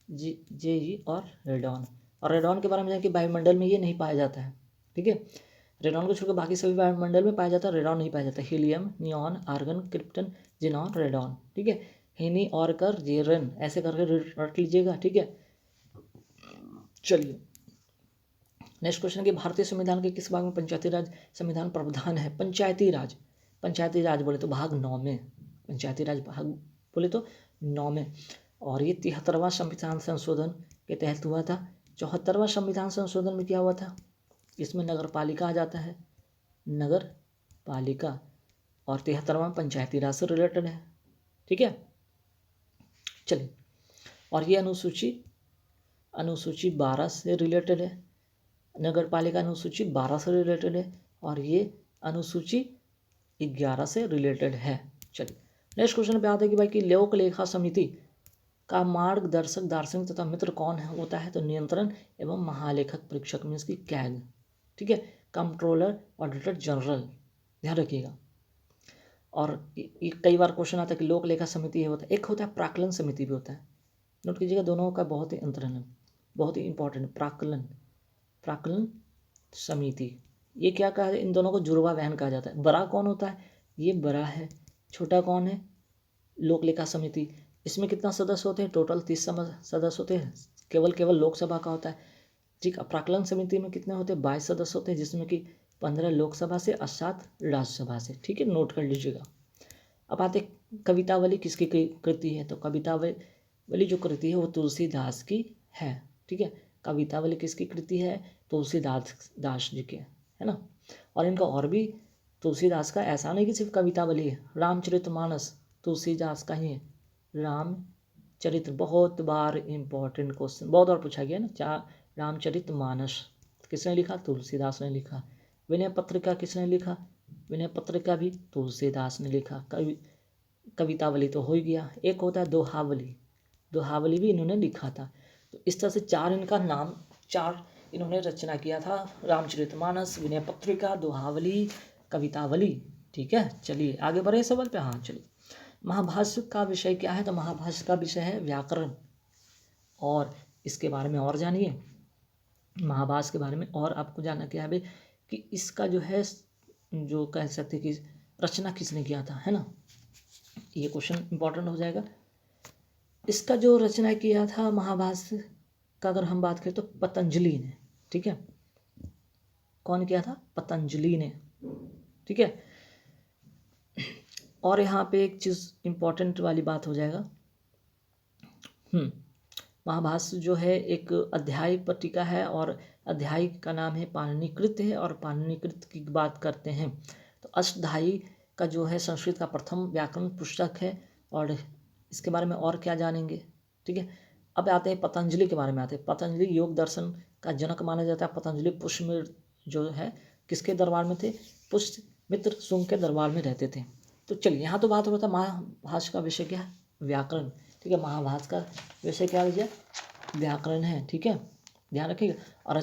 Speaker 1: जे और रेडॉन। और रेडॉन के बारे में जान कि वायुमंडल में ये नहीं पाया जाता है। ठीक है, रेडॉन को छोड़कर बाकी सभी वायुमंडल में पाया जाता है, रेडॉन नहीं पाया जाता। Helium, neon, argon, krypton, xenon, radon. ठीक है, हिनी और कर, जेरन, ऐसे करके रट लीजिएगा। ठीक है, चलिए नेक्स्ट क्वेश्चन कि भारतीय संविधान के किस भाग में पंचायती राज संविधान प्रावधान है। पंचायती राज, पंचायती राज बोले तो भाग 9 में, पंचायती राज भाग बोले तो 9 में। और ये 73वां संविधान संशोधन के तहत हुआ था। 74वां संविधान संशोधन में क्या हुआ था, इसमें नगर पालिका आ जाता है, नगर पालिका। और 73वां पंचायती राज से रिलेटेड है। ठीक है, चलिए, और ये अनुसूची 12 से रिलेटेड है, नगर पालिका अनुसूची 12 से रिलेटेड है, और ये अनुसूची 11 से रिलेटेड है। चलिए नेक्स्ट क्वेश्चन पे आते हैं कि भाई कि लोक लेखा समिति का मार्गदर्शक दार्शनिक तथा मित्र कौन है होता है। तो नियंत्रण एवं महालेखक परीक्षक मीन्स की कैग। ठीक है, कंट्रोलर, ऑडिटर जनरल, ध्यान रखिएगा। और कई बार क्वेश्चन आता है कि लोक लेखा समिति ये होता है, एक होता है प्राक्कलन समिति भी होता है। नोट कीजिएगा, दोनों का बहुत ही अंतर है। बहुत ही इंपॉर्टेंट, प्राक्कलन समिति। ये क्या कहा है, इन दोनों को जुड़वा बहन कहा जाता है। बड़ा कौन होता है, ये बड़ा है। छोटा कौन है, लोक लेखा समिति। इसमें कितना सदस्य होते हैं, टोटल 30 सदस्य होते हैं, केवल लोकसभा का होता है। ठीक है, प्राक्कलन समिति में कितने होते हैं, 22 सदस्य होते हैं, जिसमें कि 15 लोकसभा से और 7 राज्यसभा से। ठीक है, नोट कर लीजिएगा। अब आते कवितावली किसकी कृति है, तो कवितावली जो कृति है वो तुलसीदास की है। ठीक है, कवितावली किसकी कृति है, तुलसीदास जी के, है ना। और इनका और भी, तुलसीदास का ऐसा नहीं कि सिर्फ कवितावली है, रामचरितमानस तुलसीदास का ही है। रामचरित बहुत बार इंपॉर्टेंट क्वेश्चन, बहुत बार पूछा गया ना। रामचरितमानस किसने लिखा, तुलसीदास ने लिखा। विनय पत्रिका किसने लिखा, विनय पत्रिका भी तुलसीदास ने लिखा। कवितावली तो हो ही गया। एक होता है दोहावली भी इन्होंने लिखा था। तो इस तरह से चार इन्होंने रचना किया था, रामचरितमानस, विनय पत्रिका, दोहावली, कवितावली। ठीक है, चलिए आगे बढ़े सवाल पे। हाँ चलिए, महाभाष्य का विषय क्या है, तो महाभाष्य का विषय है व्याकरण। और इसके बारे में और जानिए, महाभाष्य के बारे में और आपको जानना क्या है भाई, कि इसका जो है, जो कह सकते कि रचना किसने किया था, है ना। ये क्वेश्चन इंपॉर्टेंट हो जाएगा। इसका जो रचना किया था महाभाष्य का अगर हम बात करें तो पतंजलि ने। ठीक है, कौन किया था, पतंजलि ने। ठीक है, और यहाँ पे एक चीज़ इंपॉर्टेंट वाली बात हो जाएगा। महाभाष्य जो है एक अध्याय पट्टिका है, और अध्याय का नाम है पाणिनिकृत है। और पाणिनिकृत की बात करते हैं तो अष्टधाई का जो है संस्कृत का प्रथम व्याकरण पुस्तक है। और इसके बारे में और क्या जानेंगे। ठीक है, अब आते हैं पतंजलि के बारे में। आते हैं पतंजलि, योग दर्शन का जनक माना जाता है। पतंजलि पुष्यमित्र जो है किसके दरबार में थे, पुष्यमित्र शुंग के दरबार में रहते थे। तो चलिए, यहाँ तो बात हो रहा था महाभाष्य का विषय क्या है, व्याकरण। ठीक है, महाभाष्य का विषय क्या है, व्याकरण है। ठीक है, ध्यान रखिएगा। और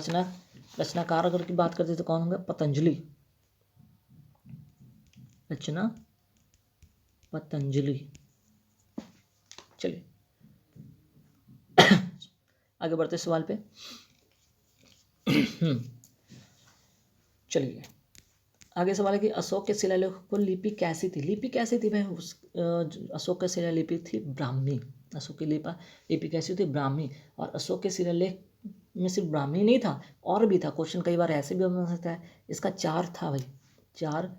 Speaker 1: रचनाकार अगर की बात करते तो कौन होंगे, पतंजलि, रचना पतंजलि। चलिए आगे बढ़ते सवाल पे। चलिए आगे सवाल है कि अशोक के शिलालेख को लिपि कैसी थी। लिपि कैसी थी भाई, अशोक का शिलालिपि थी ब्राह्मी। अशोक की लिपि कैसी थी, ब्राह्मी। और अशोक के शिलालेख में सिर्फ ब्राह्मी नहीं था, और भी था। क्वेश्चन कई बार ऐसे भी बन सकता है। इसका 4 था भाई, 4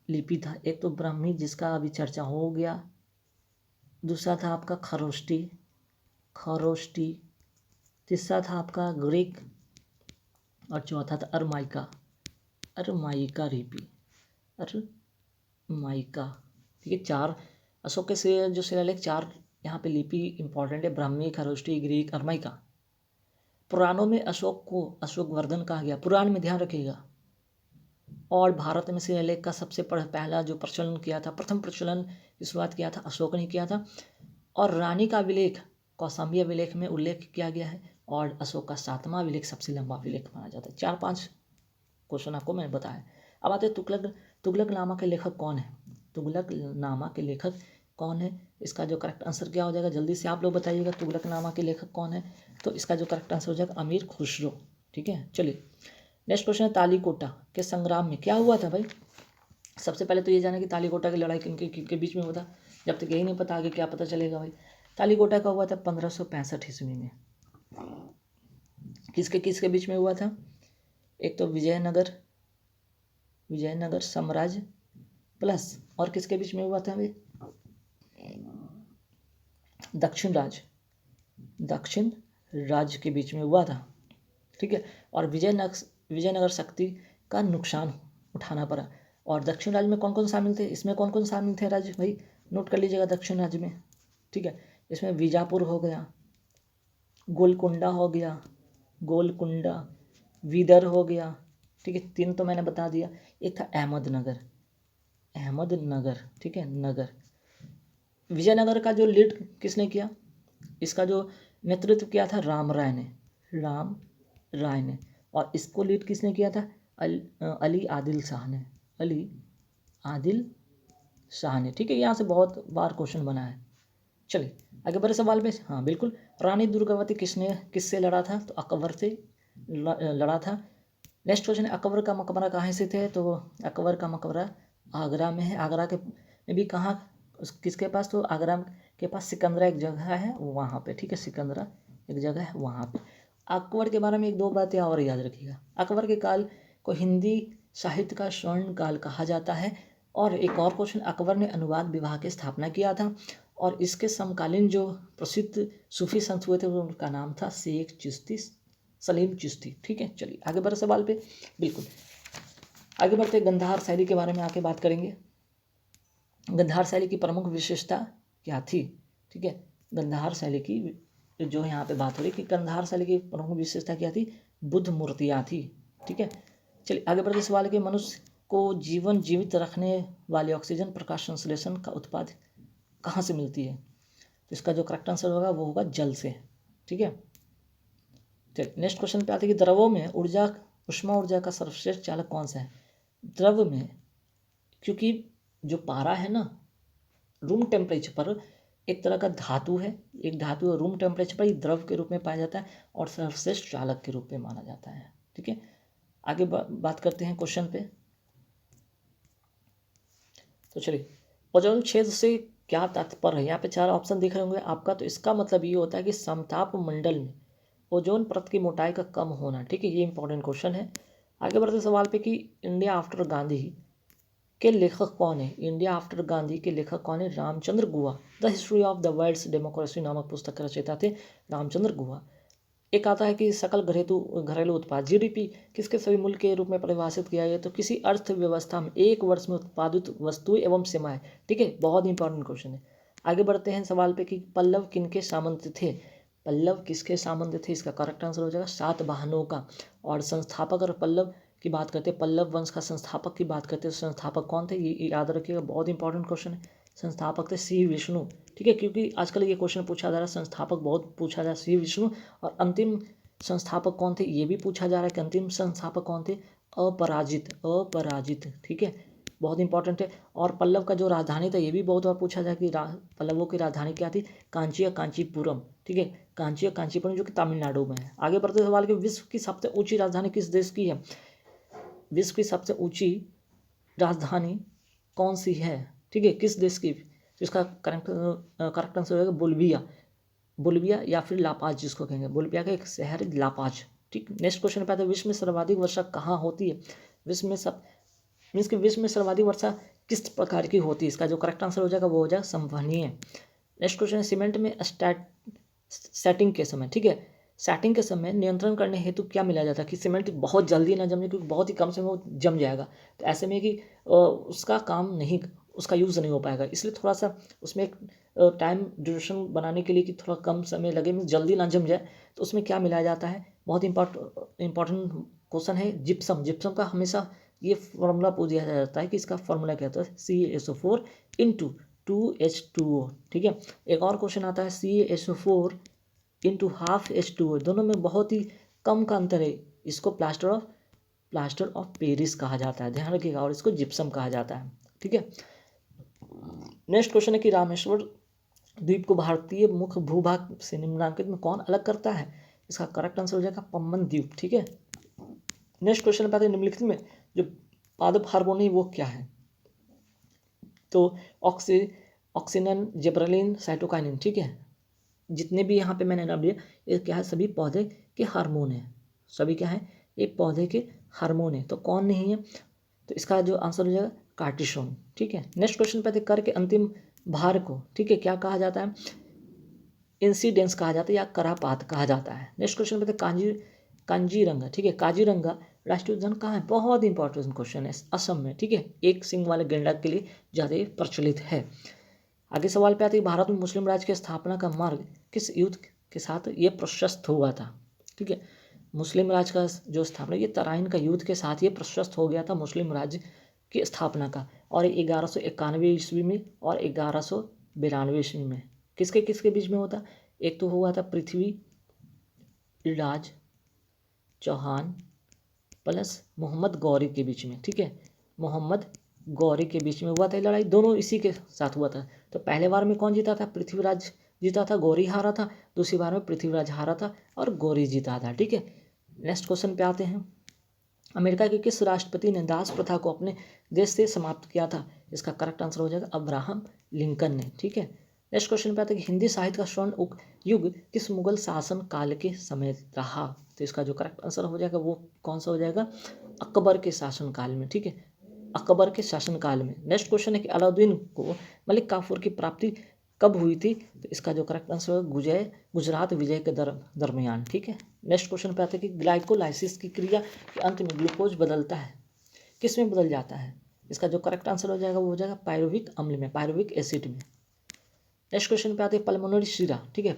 Speaker 1: लिपि था। एक तो ब्राह्मी जिसका अभी चर्चा हो गया, दूसरा था आपका खरोष्टी, तीसरा था आपका ग्रीक, और चौथा था अरमाइका लिपि, अरमाइका। ठीक है, 4 अशोक के से जो शिलालेख 4 यहाँ पे लिपि इंपॉर्टेंट है, ब्राह्मी, खरोष्टी, ग्रीक, अरमाइका। पुराणों में अशोक को अशोकवर्धन कहा गया, पुराण में ध्यान रखिएगा। और भारत में शिलालेख का सबसे पहला जो प्रचलन किया था, प्रथम प्रचलन की शुरुआत किया था अशोक ने किया था। और रानी का अभिलेख कौशाम्बी अभिलेख में उल्लेख किया गया है। और अशोक का 7वां अभिलेख सबसे लंबा अभिलेख माना जाता है। 4-5 क्वेश्चन आपको मैंने बताया। अब आते तुगलकनामा के लेखक कौन है, तुगलकनामा के लेखक कौन है। इसका जो करेक्ट आंसर क्या हो जाएगा, जल्दी से आप लोग बताइएगा, तुगलकनामा के लेखक कौन है। तो इसका जो करेक्ट आंसर हो जाएगा अमीर खुसरो। ठीक है, चलिए नेक्स्ट क्वेश्चन है, तालीकोटा के संग्राम में क्या हुआ था भाई। सबसे पहले तो ये जाना कि तालीकोटा की लड़ाई किनके बीच में हुआ था। जब तक यही नहीं पता आगे क्या पता चलेगा भाई। तालीकोटा का हुआ था 1565 ईस्वी में। किसके बीच में हुआ था, एक तो विजयनगर साम्राज्य प्लस, और किसके बीच में हुआ था भाई, दक्षिण राज्य के बीच में हुआ था। ठीक है, और विजयनगर शक्ति का नुकसान उठाना पड़ा। और दक्षिण राज्य में कौन कौन शामिल थे, इसमें कौन कौन शामिल थे राज्य भाई, नोट कर लीजिएगा दक्षिण राज्य में। ठीक है, इसमें बीजापुर हो गया, गोलकुंडा हो गया, वीदर हो गया। ठीक है, 3 तो मैंने बता दिया। एक था अहमदनगर। ठीक है, नगर। विजयनगर का जो लीड किसने किया, इसका जो नेतृत्व किया था राम राय ने। और इसको लीड किसने किया था, अली आदिल शाह ने। ठीक है, यहाँ से बहुत बार क्वेश्चन बना है। चलिए आगे बढ़े सवाल में, हाँ बिल्कुल, रानी दुर्गावती किससे लड़ा था, तो अकबर से लड़ा था। नेक्स्ट क्वेश्चन है, अकबर का मकबरा कहाँ स्थित है, तो अकबर का मकबरा आगरा में है। आगरा के में भी कहाँ, किसके पास, तो आगरा के पास सिकंदरा एक जगह है वहाँ पे, ठीक है, सिकंदरा एक जगह है वहाँ पे। अकबर के बारे में एक दो बातें और याद रखिएगा। अकबर के काल को हिंदी साहित्य का स्वर्ण काल कहा जाता है। और एक और क्वेश्चन, अकबर ने अनुवाद विभाग की स्थापना किया था और इसके समकालीन जो प्रसिद्ध सूफी संत हुए थे उनका नाम था शेख चिश्ती, सलीम चिश्ती, ठीक है। चलिए आगे बढ़े सवाल पे, बिल्कुल आगे बढ़ते गंधार शैली के बारे में आके बात करेंगे। गंधार शैली की प्रमुख विशेषता क्या थी, ठीक है। गंधार शैली की जो यहाँ पे बात हो रही कि गंधार शैली की प्रमुख विशेषता क्या थी, बुद्ध मूर्तियाँ थी, ठीक है। चलिए आगे बढ़ते सवाल के, मनुष्य को जीवित रखने वाले ऑक्सीजन प्रकाश संश्लेषण का उत्पाद कहाँ से मिलती है, तो इसका जो करेक्ट आंसर होगा वो होगा जल से, ठीक है। चलिए नेक्स्ट क्वेश्चन पे आते हैं कि द्रवों में उष्मा ऊर्जा का सर्वश्रेष्ठ चालक कौन सा है। द्रव में, क्योंकि जो पारा है ना, रूम टेम्परेचर पर एक तरह का धातु है, एक धातु रूम टेम्परेचर पर ही द्रव के रूप में पाया जाता है और सर्वश्रेष्ठ चालक के रूप में माना जाता है, ठीक है। आगे बात करते हैं क्वेश्चन पे। तो चलिए, ओजोन छेद से क्या तात्पर्य है, यहाँ पे 4 ऑप्शन दिख रहे होंगे आपका, तो इसका मतलब ये होता है कि समताप मंडल में ओजोन परत की मोटाई का कम होना, ठीक है, ये इंपॉर्टेंट क्वेश्चन है। आगे बढ़ते सवाल पे कि इंडिया आफ्टर गांधी के लेखक कौन है, इंडिया आफ्टर गांधी के लेखक कौन है, Ramachandra Guha. The history of the world's democracy नामक पुस्तक के रचयिता थे रामचंद्र गुहा। एक आता है कि सकल घरेलू उत्पाद जीडीपी किसके सभी मूल्य के रूप में परिभाषित किया गया, तो किसी अर्थव्यवस्था में एक वर्ष में उत्पादित वस्तुएं एवं सेवाएं, ठीक है, बहुत इंपॉर्टेंट क्वेश्चन है। आगे बढ़ते हैं सवाल पे कि पल्लव किनके सामंत थे, पल्लव किसके सामंत थे, इसका करेक्ट आंसर हो जाएगा सातवाहनों का। और संस्थापक और पल्लव की बात करते हैं, पल्लव वंश का संस्थापक की बात करते हैं, संस्थापक कौन थे ये याद रखिएगा, बहुत इंपॉर्टेंट क्वेश्चन है। संस्थापक थे श्री विष्णु, ठीक है, क्योंकि आजकल ये क्वेश्चन पूछा जा रहा है, संस्थापक बहुत पूछा जा रहा है, श्री विष्णु। और अंतिम संस्थापक कौन थे ये भी पूछा जा रहा है कि अंतिम संस्थापक कौन थे, अपराजित, ठीक है, बहुत इंपॉर्टेंट है। और पल्लव का जो राजधानी था ये भी बहुत बार पूछा जाए कि पल्लवों की राजधानी क्या थी, कांची या कांचीपुरम, ठीक है, कांची या कांचीपुरम जो कि तमिलनाडु में है। आगे बढ़ते सवाल कि विश्व की सबसे ऊंची राजधानी किस देश की है, विश्व की सबसे ऊंची राजधानी कौन सी है, ठीक है, किस देश की, तो इसका करेक्ट आंसर होगा बोलिविया या फिर लापाज, जिसको कहेंगे बोलिविया का एक शहर है लापाज, ठीक। नेक्स्ट क्वेश्चन पे आता है, विश्व में सर्वाधिक वर्षा कहाँ होती है, विश्व में सर्वाधिक वर्षा किस प्रकार की होती है, इसका जो करेक्ट आंसर हो जाएगा वो हो जाएगा संवहनीय। नेक्स्ट क्वेश्चन है, सीमेंट में सेटिंग के समय, ठीक है, सेटिंग के समय नियंत्रण करने हेतु क्या मिलाया जाता है कि सीमेंट बहुत जल्दी ना जमे, क्योंकि बहुत ही कम समय वो जम जाएगा, तो ऐसे में कि उसका काम नहीं, उसका यूज़ नहीं हो पाएगा, इसलिए थोड़ा सा उसमें एक टाइम ड्यूरेशन बनाने के लिए कि थोड़ा कम समय लगे, जल्दी ना जम जाए, तो उसमें क्या मिलाया जाता है, बहुत इंपॉर्टेंट क्वेश्चन है, जिप्सम का हमेशा ये फॉर्मूला पूछ दिया जाता है कि इसका फॉर्मूला क्या होता है, CaSO4 इंटू 2H2O, ठीक है। एक और क्वेश्चन आता है CaSO4 इंटू हाफ H2O, दोनों में बहुत ही कम का अंतर है, इसको प्लास्टर ऑफ पेरिस कहा जाता है, ध्यान रखिएगा, और इसको जिप्सम कहा जाता है, ठीक है। नेक्स्ट क्वेश्चन है कि रामेश्वर द्वीप को भारतीय मुख्य भूभाग से निम्नलिखित में कौन अलग करता है, इसका करेक्ट आंसर हो जाएगा पम्बन द्वीप, ठीक है। नेक्स्ट क्वेश्चन पे आते हैं, निम्नलिखित में जो पादप हार्मोन वो क्या है, तो ऑक्सीजन, जिबरेलिन, साइटोकाइनिन, ठीक है, जितने भी यहाँ पे मैंने नाम लिया ये क्या है, सभी पौधे के हार्मोन है, सभी क्या है, एक पौधे के हार्मोन है, तो कौन नहीं है, तो इसका जो आंसर हो जाएगा कार्टिसोन, ठीक है। नेक्स्ट क्वेश्चन पे कर के अंतिम भार को, ठीक है, क्या कहा जाता है, इंसिडेंस कहा जाता है या करापात कहा जाता है। नेक्स्ट क्वेश्चन पे कांजीरंगा, ठीक है, काजीरंगा राष्ट्रीय उद्यान कहाँ है, बहुत इंपॉर्टेंट क्वेश्चन है, असम में, ठीक है, एक सिंग वाले गैंडा के लिए ज़्यादा प्रचलित है। आगे सवाल पे आते हैं, भारत में मुस्लिम राज्य की स्थापना का मार्ग किस युद्ध के साथ ये प्रशस्त हुआ था, ठीक है, मुस्लिम राज्य का जो स्थापना ये तराइन का युद्ध के साथ ये प्रशस्त हो गया था, मुस्लिम राज्य की स्थापना का, और 1191 ईस्वी में और 1192 ईस्वी में, किसके किसके बीच में होता, एक तो हुआ था पृथ्वीराज चौहान प्लस मोहम्मद गौरी के बीच में, ठीक है, मोहम्मद गौरी के बीच में हुआ था लड़ाई, दोनों इसी के साथ हुआ था। तो पहले बार में कौन जीता था, पृथ्वीराज जीता था, गौरी हारा था, दूसरी बार में पृथ्वीराज हारा था और गौरी जीता था। ठीक है, नेक्स्ट क्वेश्चन पे आते हैं। अमेरिका के किस राष्ट्रपति ने दास प्रथा को अपने देश से समाप्त किया था? इसका करेक्ट आंसर हो जाएगा अब्राहम लिंकन ने। ठीक है, नेक्स्ट क्वेश्चन पे आता है कि हिंदी साहित्य का स्वर्ण युग किस मुगल शासन काल के समय रहा? तो इसका जो करेक्ट आंसर हो जाएगा वो कौन सा हो जाएगा? अकबर के शासन काल में। ठीक है, अकबर के शासनकाल में। नेक्स्ट क्वेश्चन है कि अलाउद्दीन को मलिक काफूर की प्राप्ति कब हुई थी? तो इसका जो करेक्ट आंसर होगा गुजरात विजय के दरमियान। ठीक है, नेक्स्ट क्वेश्चन पे आते हैं कि ग्लाइकोलाइसिस की क्रिया के अंत में ग्लूकोज बदलता है, किस में बदल जाता है? इसका जो करेक्ट आंसर हो जाएगा वो हो जाएगा पायरुविक अम्ल में, पायरुविक एसिड में। नेक्स्ट क्वेश्चन पे आते हैं पल्मोनरी शिरा। ठीक है,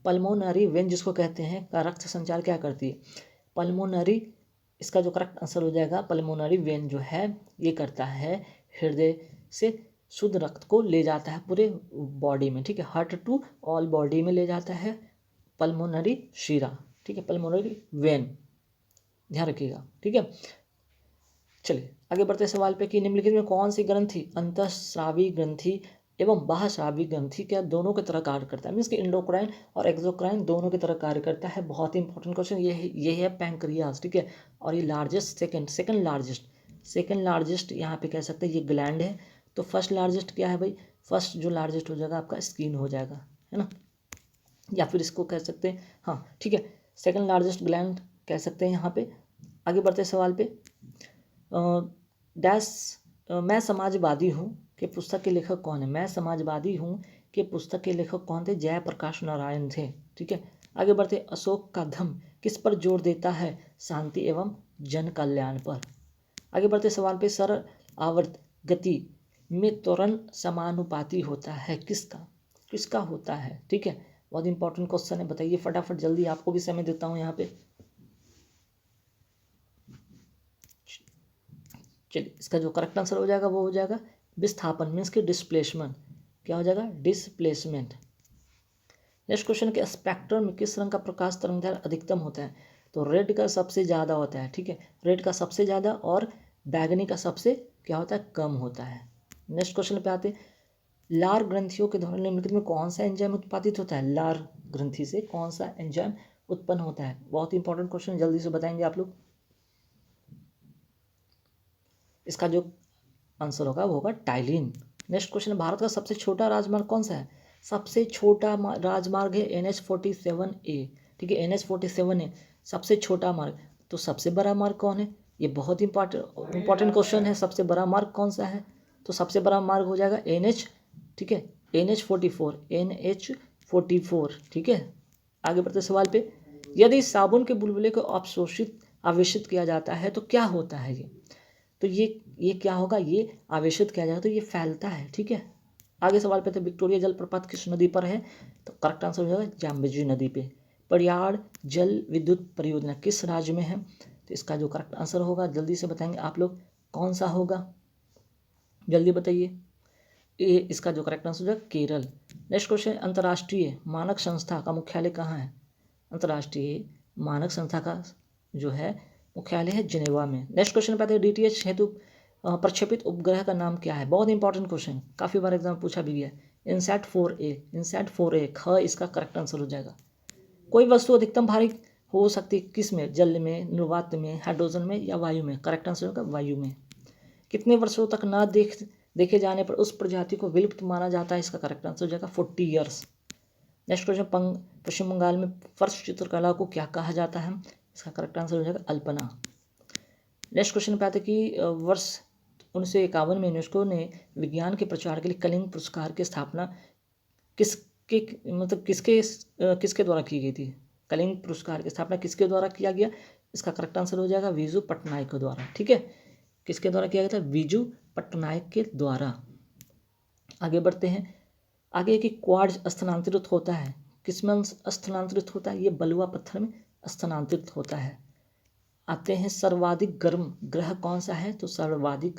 Speaker 1: पल्मोनरी वेन जिसको कहते हैं का रक्त संचार क्या करती है? पल्मोनरी, इसका जो करेक्ट आंसर हो जाएगा पल्मोनरी वेन जो है ये करता है हृदय से शुद्ध रक्त को ले जाता है पूरे बॉडी में। ठीक है, हार्ट टू ऑल बॉडी में ले जाता है पल्मोनरी शिरा। ठीक है, पल्मोनरी वेन, ध्यान रखिएगा। ठीक है, चलिए आगे बढ़ते सवाल पे कि निम्नलिखित में कौन सी ग्रंथि अंतःस्रावी ग्रंथि एवं बाह्यस्रावी ग्रंथि क्या दोनों की तरह कार्य करता है? मीन्स कि इंडोक्राइन और एक्सोक्राइन दोनों की तरह कार्य करता है। बहुत ही इंपॉर्टेंट क्वेश्चन ये है पैंक्रियाज। ठीक है, और ये लार्जेस्ट सेकंड लार्जेस्ट यहाँ पे कह सकते हैं ये ग्लैंड है। तो फर्स्ट लार्जेस्ट क्या है भाई? फर्स्ट जो लार्जेस्ट हो जाएगा आपका स्किन हो जाएगा, है ना, या फिर इसको कह सकते हैं, हाँ ठीक है, सेकंड लार्जेस्ट ग्लैंड कह सकते हैं यहाँ पे। आगे बढ़ते सवाल पे मैं समाजवादी हूँ के पुस्तक के लेखक कौन है? मैं समाजवादी हूँ के पुस्तक के लेखक कौन थे? जयप्रकाश नारायण थे। ठीक है, आगे बढ़ते अशोक का धम्म किस पर जोर देता है? शांति एवं जन कल्याण पर। आगे बढ़ते सवाल पे सरल आवर्त गति में त्वरण समानुपाती होता है किसका होता है? ठीक है, बहुत इंपॉर्टेंट क्वेश्चन है, बताइए फटाफट जल्दी, आपको भी समय देता हूँ यहाँ पे। चलिए, इसका जो करेक्ट आंसर हो जाएगा वो हो जाएगा विस्थापन, मीन्स की डिस्प्लेसमेंट। क्या हो जाएगा? डिस्प्लेसमेंट। नेक्स्ट क्वेश्चन के स्पेक्ट्रम में किस रंग का प्रकाश तरंगदैर्घ्य अधिकतम होता है? तो रेड का सबसे ज़्यादा होता है। ठीक है, रेड का सबसे ज़्यादा और बैगनी का सबसे क्या होता है? कम होता है। नेक्स्ट क्वेश्चन पे आते, लार ग्रंथियों के द्वारा निम्नलिखित में कौन सा एंजाइम उत्पादित होता है? लार ग्रंथि से कौन सा एंजाइम उत्पन्न होता है? बहुत इंपॉर्टेंट क्वेश्चन, जल्दी से बताएंगे आप लोग। इसका जो आंसर होगा वो होगा टाइलिन। नेक्स्ट क्वेश्चन, भारत का सबसे छोटा राजमार्ग कौन सा है? सबसे छोटा राजमार्ग है NH47A। ठीक है, NH47A सबसे छोटा मार्ग। तो सबसे बड़ा मार्ग कौन है? ये बहुत इंपॉर्टेंट क्वेश्चन है। सबसे बड़ा मार्ग कौन सा है? तो सबसे बड़ा मार्ग हो जाएगा NH, ठीक है, NH44। ठीक है, आगे बढ़ते सवाल पे, यदि साबुन के बुलबुले को आवेशित किया जाता है तो क्या होता है? ये तो ये क्या होगा? ये आवेशित किया जाएगा तो ये फैलता है। ठीक है, आगे सवाल पे तो विक्टोरिया जलप्रपात किस नदी पर है? तो करेक्ट आंसर हो जाएगा जाम्बेजी नदी पे। परियाड़ जल विद्युत परियोजना किस राज्य में है? तो इसका जो करेक्ट आंसर होगा जल्दी से बताएंगे आप लोग, कौन सा होगा? जल्दी बताइए। ये इसका जो करेक्ट आंसर होगा केरल। नेक्स्ट क्वेश्चन, अंतर्राष्ट्रीय मानक संस्था का मुख्यालय कहाँ है? अंतर्राष्ट्रीय मानक संस्था का जो है मुख्यालय है जिनेवा में। नेक्स्ट क्वेश्चन पे आते हैं DTH हेतु प्रक्षेपित उपग्रह का नाम क्या है? बहुत इंपॉर्टेंट क्वेश्चन, काफ़ी बार एग्जाम पूछा भी गया। इनसैट 4A ख इसका करेक्ट आंसर हो जाएगा। कोई वस्तु अधिकतम भारी हो सकती है किस में? जल में, निर्वात में, हाइड्रोजन में या वायु में? करेक्ट आंसर होगा वायु में। कितने वर्षों तक न देखे जाने पर उस प्रजाति को विलुप्त माना जाता है? इसका करेक्ट आंसर हो जाएगा 40 ईयर्स। नेक्स्ट क्वेश्चन, पश्चिम बंगाल में फर्श चित्रकला को क्या कहा जाता है? इसका करेक्ट आंसर हो जाएगा अल्पना। नेक्स्ट क्वेश्चन पे आते कि वर्ष 1951 में यूनेस्को ने विज्ञान के प्रचार के लिए कलिंग पुरस्कार की स्थापना किसके द्वारा की गई थी? कलिंग पुरस्कार की स्थापना किसके द्वारा किया गया? इसका करेक्ट आंसर हो जाएगा विजू पटनायक के द्वारा। ठीक है, किसके द्वारा किया गया था? विजू पटनायक के द्वारा। आगे बढ़ते हैं, आगे कि क्वार्ट्ज स्थानांतरित होता है किसमें स्थानांतरित होता है? ये बलुआ पत्थर में स्थानांतरित होता है। आते हैं सर्वाधिक गर्म ग्रह कौन सा है? तो सर्वाधिक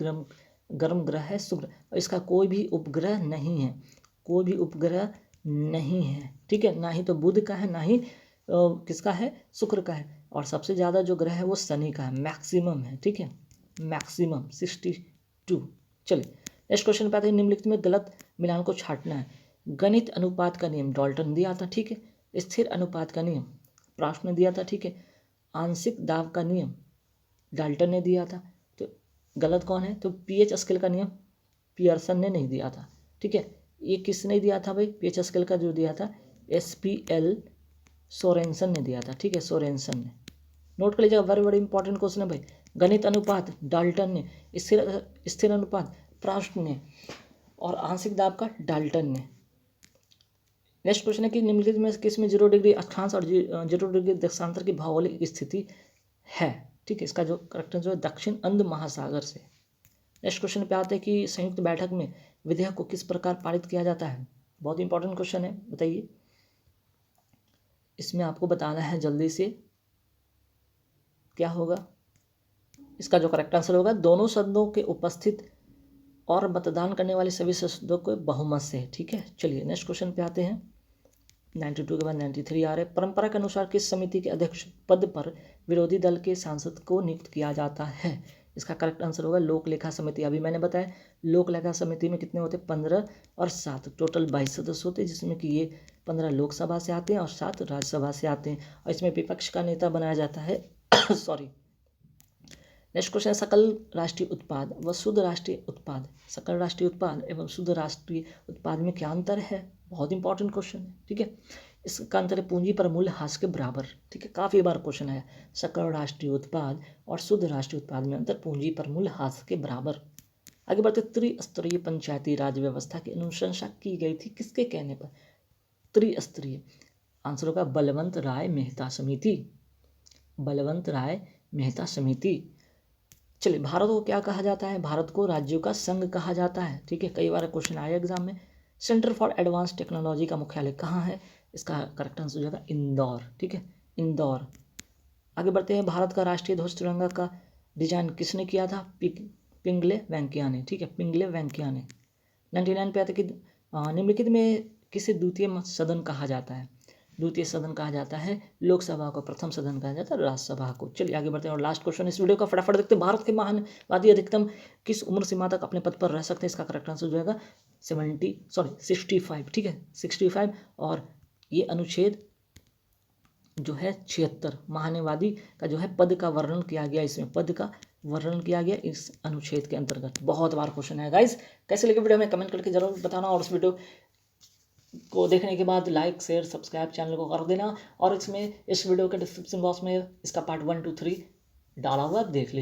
Speaker 1: गर्म ग्रह है शुक्र, और इसका कोई भी उपग्रह नहीं है, कोई भी उपग्रह नहीं है। ठीक है, ना ही तो बुध का है, ना ही किसका है? शुक्र का है। और सबसे ज़्यादा जो ग्रह है वो शनि का है, मैक्सिमम है। ठीक है, मैक्सिमम 62। चलिए नेक्स्ट क्वेश्चन पे आते हैं, निम्नलिखित में गलत मिलान को छांटना है। गणित अनुपात का नियम डाल्टन ने दिया था, ठीक है। स्थिर अनुपात का नियम प्राउस्ट ने दिया था, ठीक है। आंशिक दाब का नियम डाल्टन ने दिया था, तो गलत कौन है, तो पीएच स्केल का नियम पियर्सन ने नहीं दिया था, ठीक है। ये किसने दिया था भाई, पीएच स्केल का जो दिया था SPL सोरेनसन ने दिया था, ठीक है, सोरेनसन ने। नोट कर लीजिएगा, वेरी वेरी इंपॉर्टेंट क्वेश्चन है भाई। गणित अनुपात डाल्टन ने, स्थिर अनुपात प्राउस्ट ने, और आंशिक दाब का डाल्टन ने। नेक्स्ट क्वेश्चन है कि निम्नलिखित में किस में 0 डिग्री अक्षांश और 0 डिग्री देशांतर की भौगोलिक स्थिति है, ठीक है। इसका जो करेक्ट जो है दक्षिण अंध महासागर से। नेक्स्ट क्वेश्चन पे आते हैं कि संयुक्त बैठक में विधेयक को किस प्रकार पारित किया जाता है। बहुत इंपॉर्टेंट क्वेश्चन है, बताइए। इसमें आपको बताना है जल्दी से क्या होगा। इसका जो करेक्ट आंसर होगा दोनों सदनों के उपस्थित और मतदान करने वाले सभी सदस्यों को बहुमत से, ठीक है। चलिए नेक्स्ट क्वेश्चन पे आते हैं। 92 के बाद 93 आ रहे। परंपरा के अनुसार किस समिति के अध्यक्ष पद पर विरोधी दल के सांसद को नियुक्त किया जाता है। इसका करेक्ट आंसर होगा लोक लेखा समिति। अभी मैंने बताया लोक लेखा समिति में कितने होते हैं, 15 और 7, टोटल 22 सदस्य होते हैं, जिसमें कि ये 15 लोकसभा से आते हैं और 7 राज्यसभा से आते हैं, और इसमें विपक्ष का नेता बनाया जाता है सॉरी। नेक्स्ट क्वेश्चन है सकल राष्ट्रीय उत्पाद व शुद्ध राष्ट्रीय उत्पाद। सकल राष्ट्रीय उत्पाद एवं शुद्ध राष्ट्रीय उत्पाद में क्या अंतर है, बहुत इंपॉर्टेंट क्वेश्चन है, ठीक है। इसका अंतर है पूंजी पर मूल्यह्रास के बराबर, ठीक है। काफ़ी बार क्वेश्चन है सकल राष्ट्रीय उत्पाद और शुद्ध राष्ट्रीय उत्पाद में अंतर पूंजी पर मूल्यह्रास के बराबर। आगे बढ़ते, त्रिस्तरीय पंचायती राज व्यवस्था की अनुशंसा की गई थी किसके कहने पर। त्रिस्तरीय आंसर होगा बलवंत राय मेहता समिति, बलवंत राय मेहता समिति। चलिए भारत को क्या कहा जाता है, भारत को राज्यों का संघ कहा जाता है, ठीक है। कई बार क्वेश्चन आया एग्जाम में। सेंटर फॉर एडवांस टेक्नोलॉजी का मुख्यालय कहाँ है, इसका करेक्ट आंसर हो जाएगा इंदौर, ठीक है, इंदौर। आगे बढ़ते हैं, भारत का राष्ट्रीय ध्वज तिरंगा का डिजाइन किसने किया था, पिंगले वेंकैया ने, ठीक है, पिंगले वेंकैया ने। 99 पे आते कि निम्नलिखित में किसे द्वितीय सदन कहा जाता है। द्वितीय सदन कहा जाता है लोकसभा को, प्रथम सदन कहा जाता है राज्यसभा को। चलिए आगे बढ़ते हैं और लास्ट क्वेश्चन इस वीडियो का फटाफट देखते हैं। भारत के महानवादी अधिकतम किस उम्र सीमा तक अपने पद पर रह सकते हैं, इसका करेक्ट आंसर हो जाएगा 65, ठीक है, 65। और ये अनुच्छेद जो है 76 महानवादी का जो है पद का वर्णन किया गया, इसमें पद का वर्णन किया गया इस अनुच्छेद के अंतर्गत। बहुत बार क्वेश्चन है गाइस, कैसे लगे वीडियो में कमेंट करके जरूर बताना, और इस वीडियो को देखने के बाद लाइक शेयर सब्सक्राइब चैनल को कर देना, और इसमें इस वीडियो के डिस्क्रिप्शन बॉक्स में इसका पार्ट 1 2 3 डाला हुआ देख लीजिए।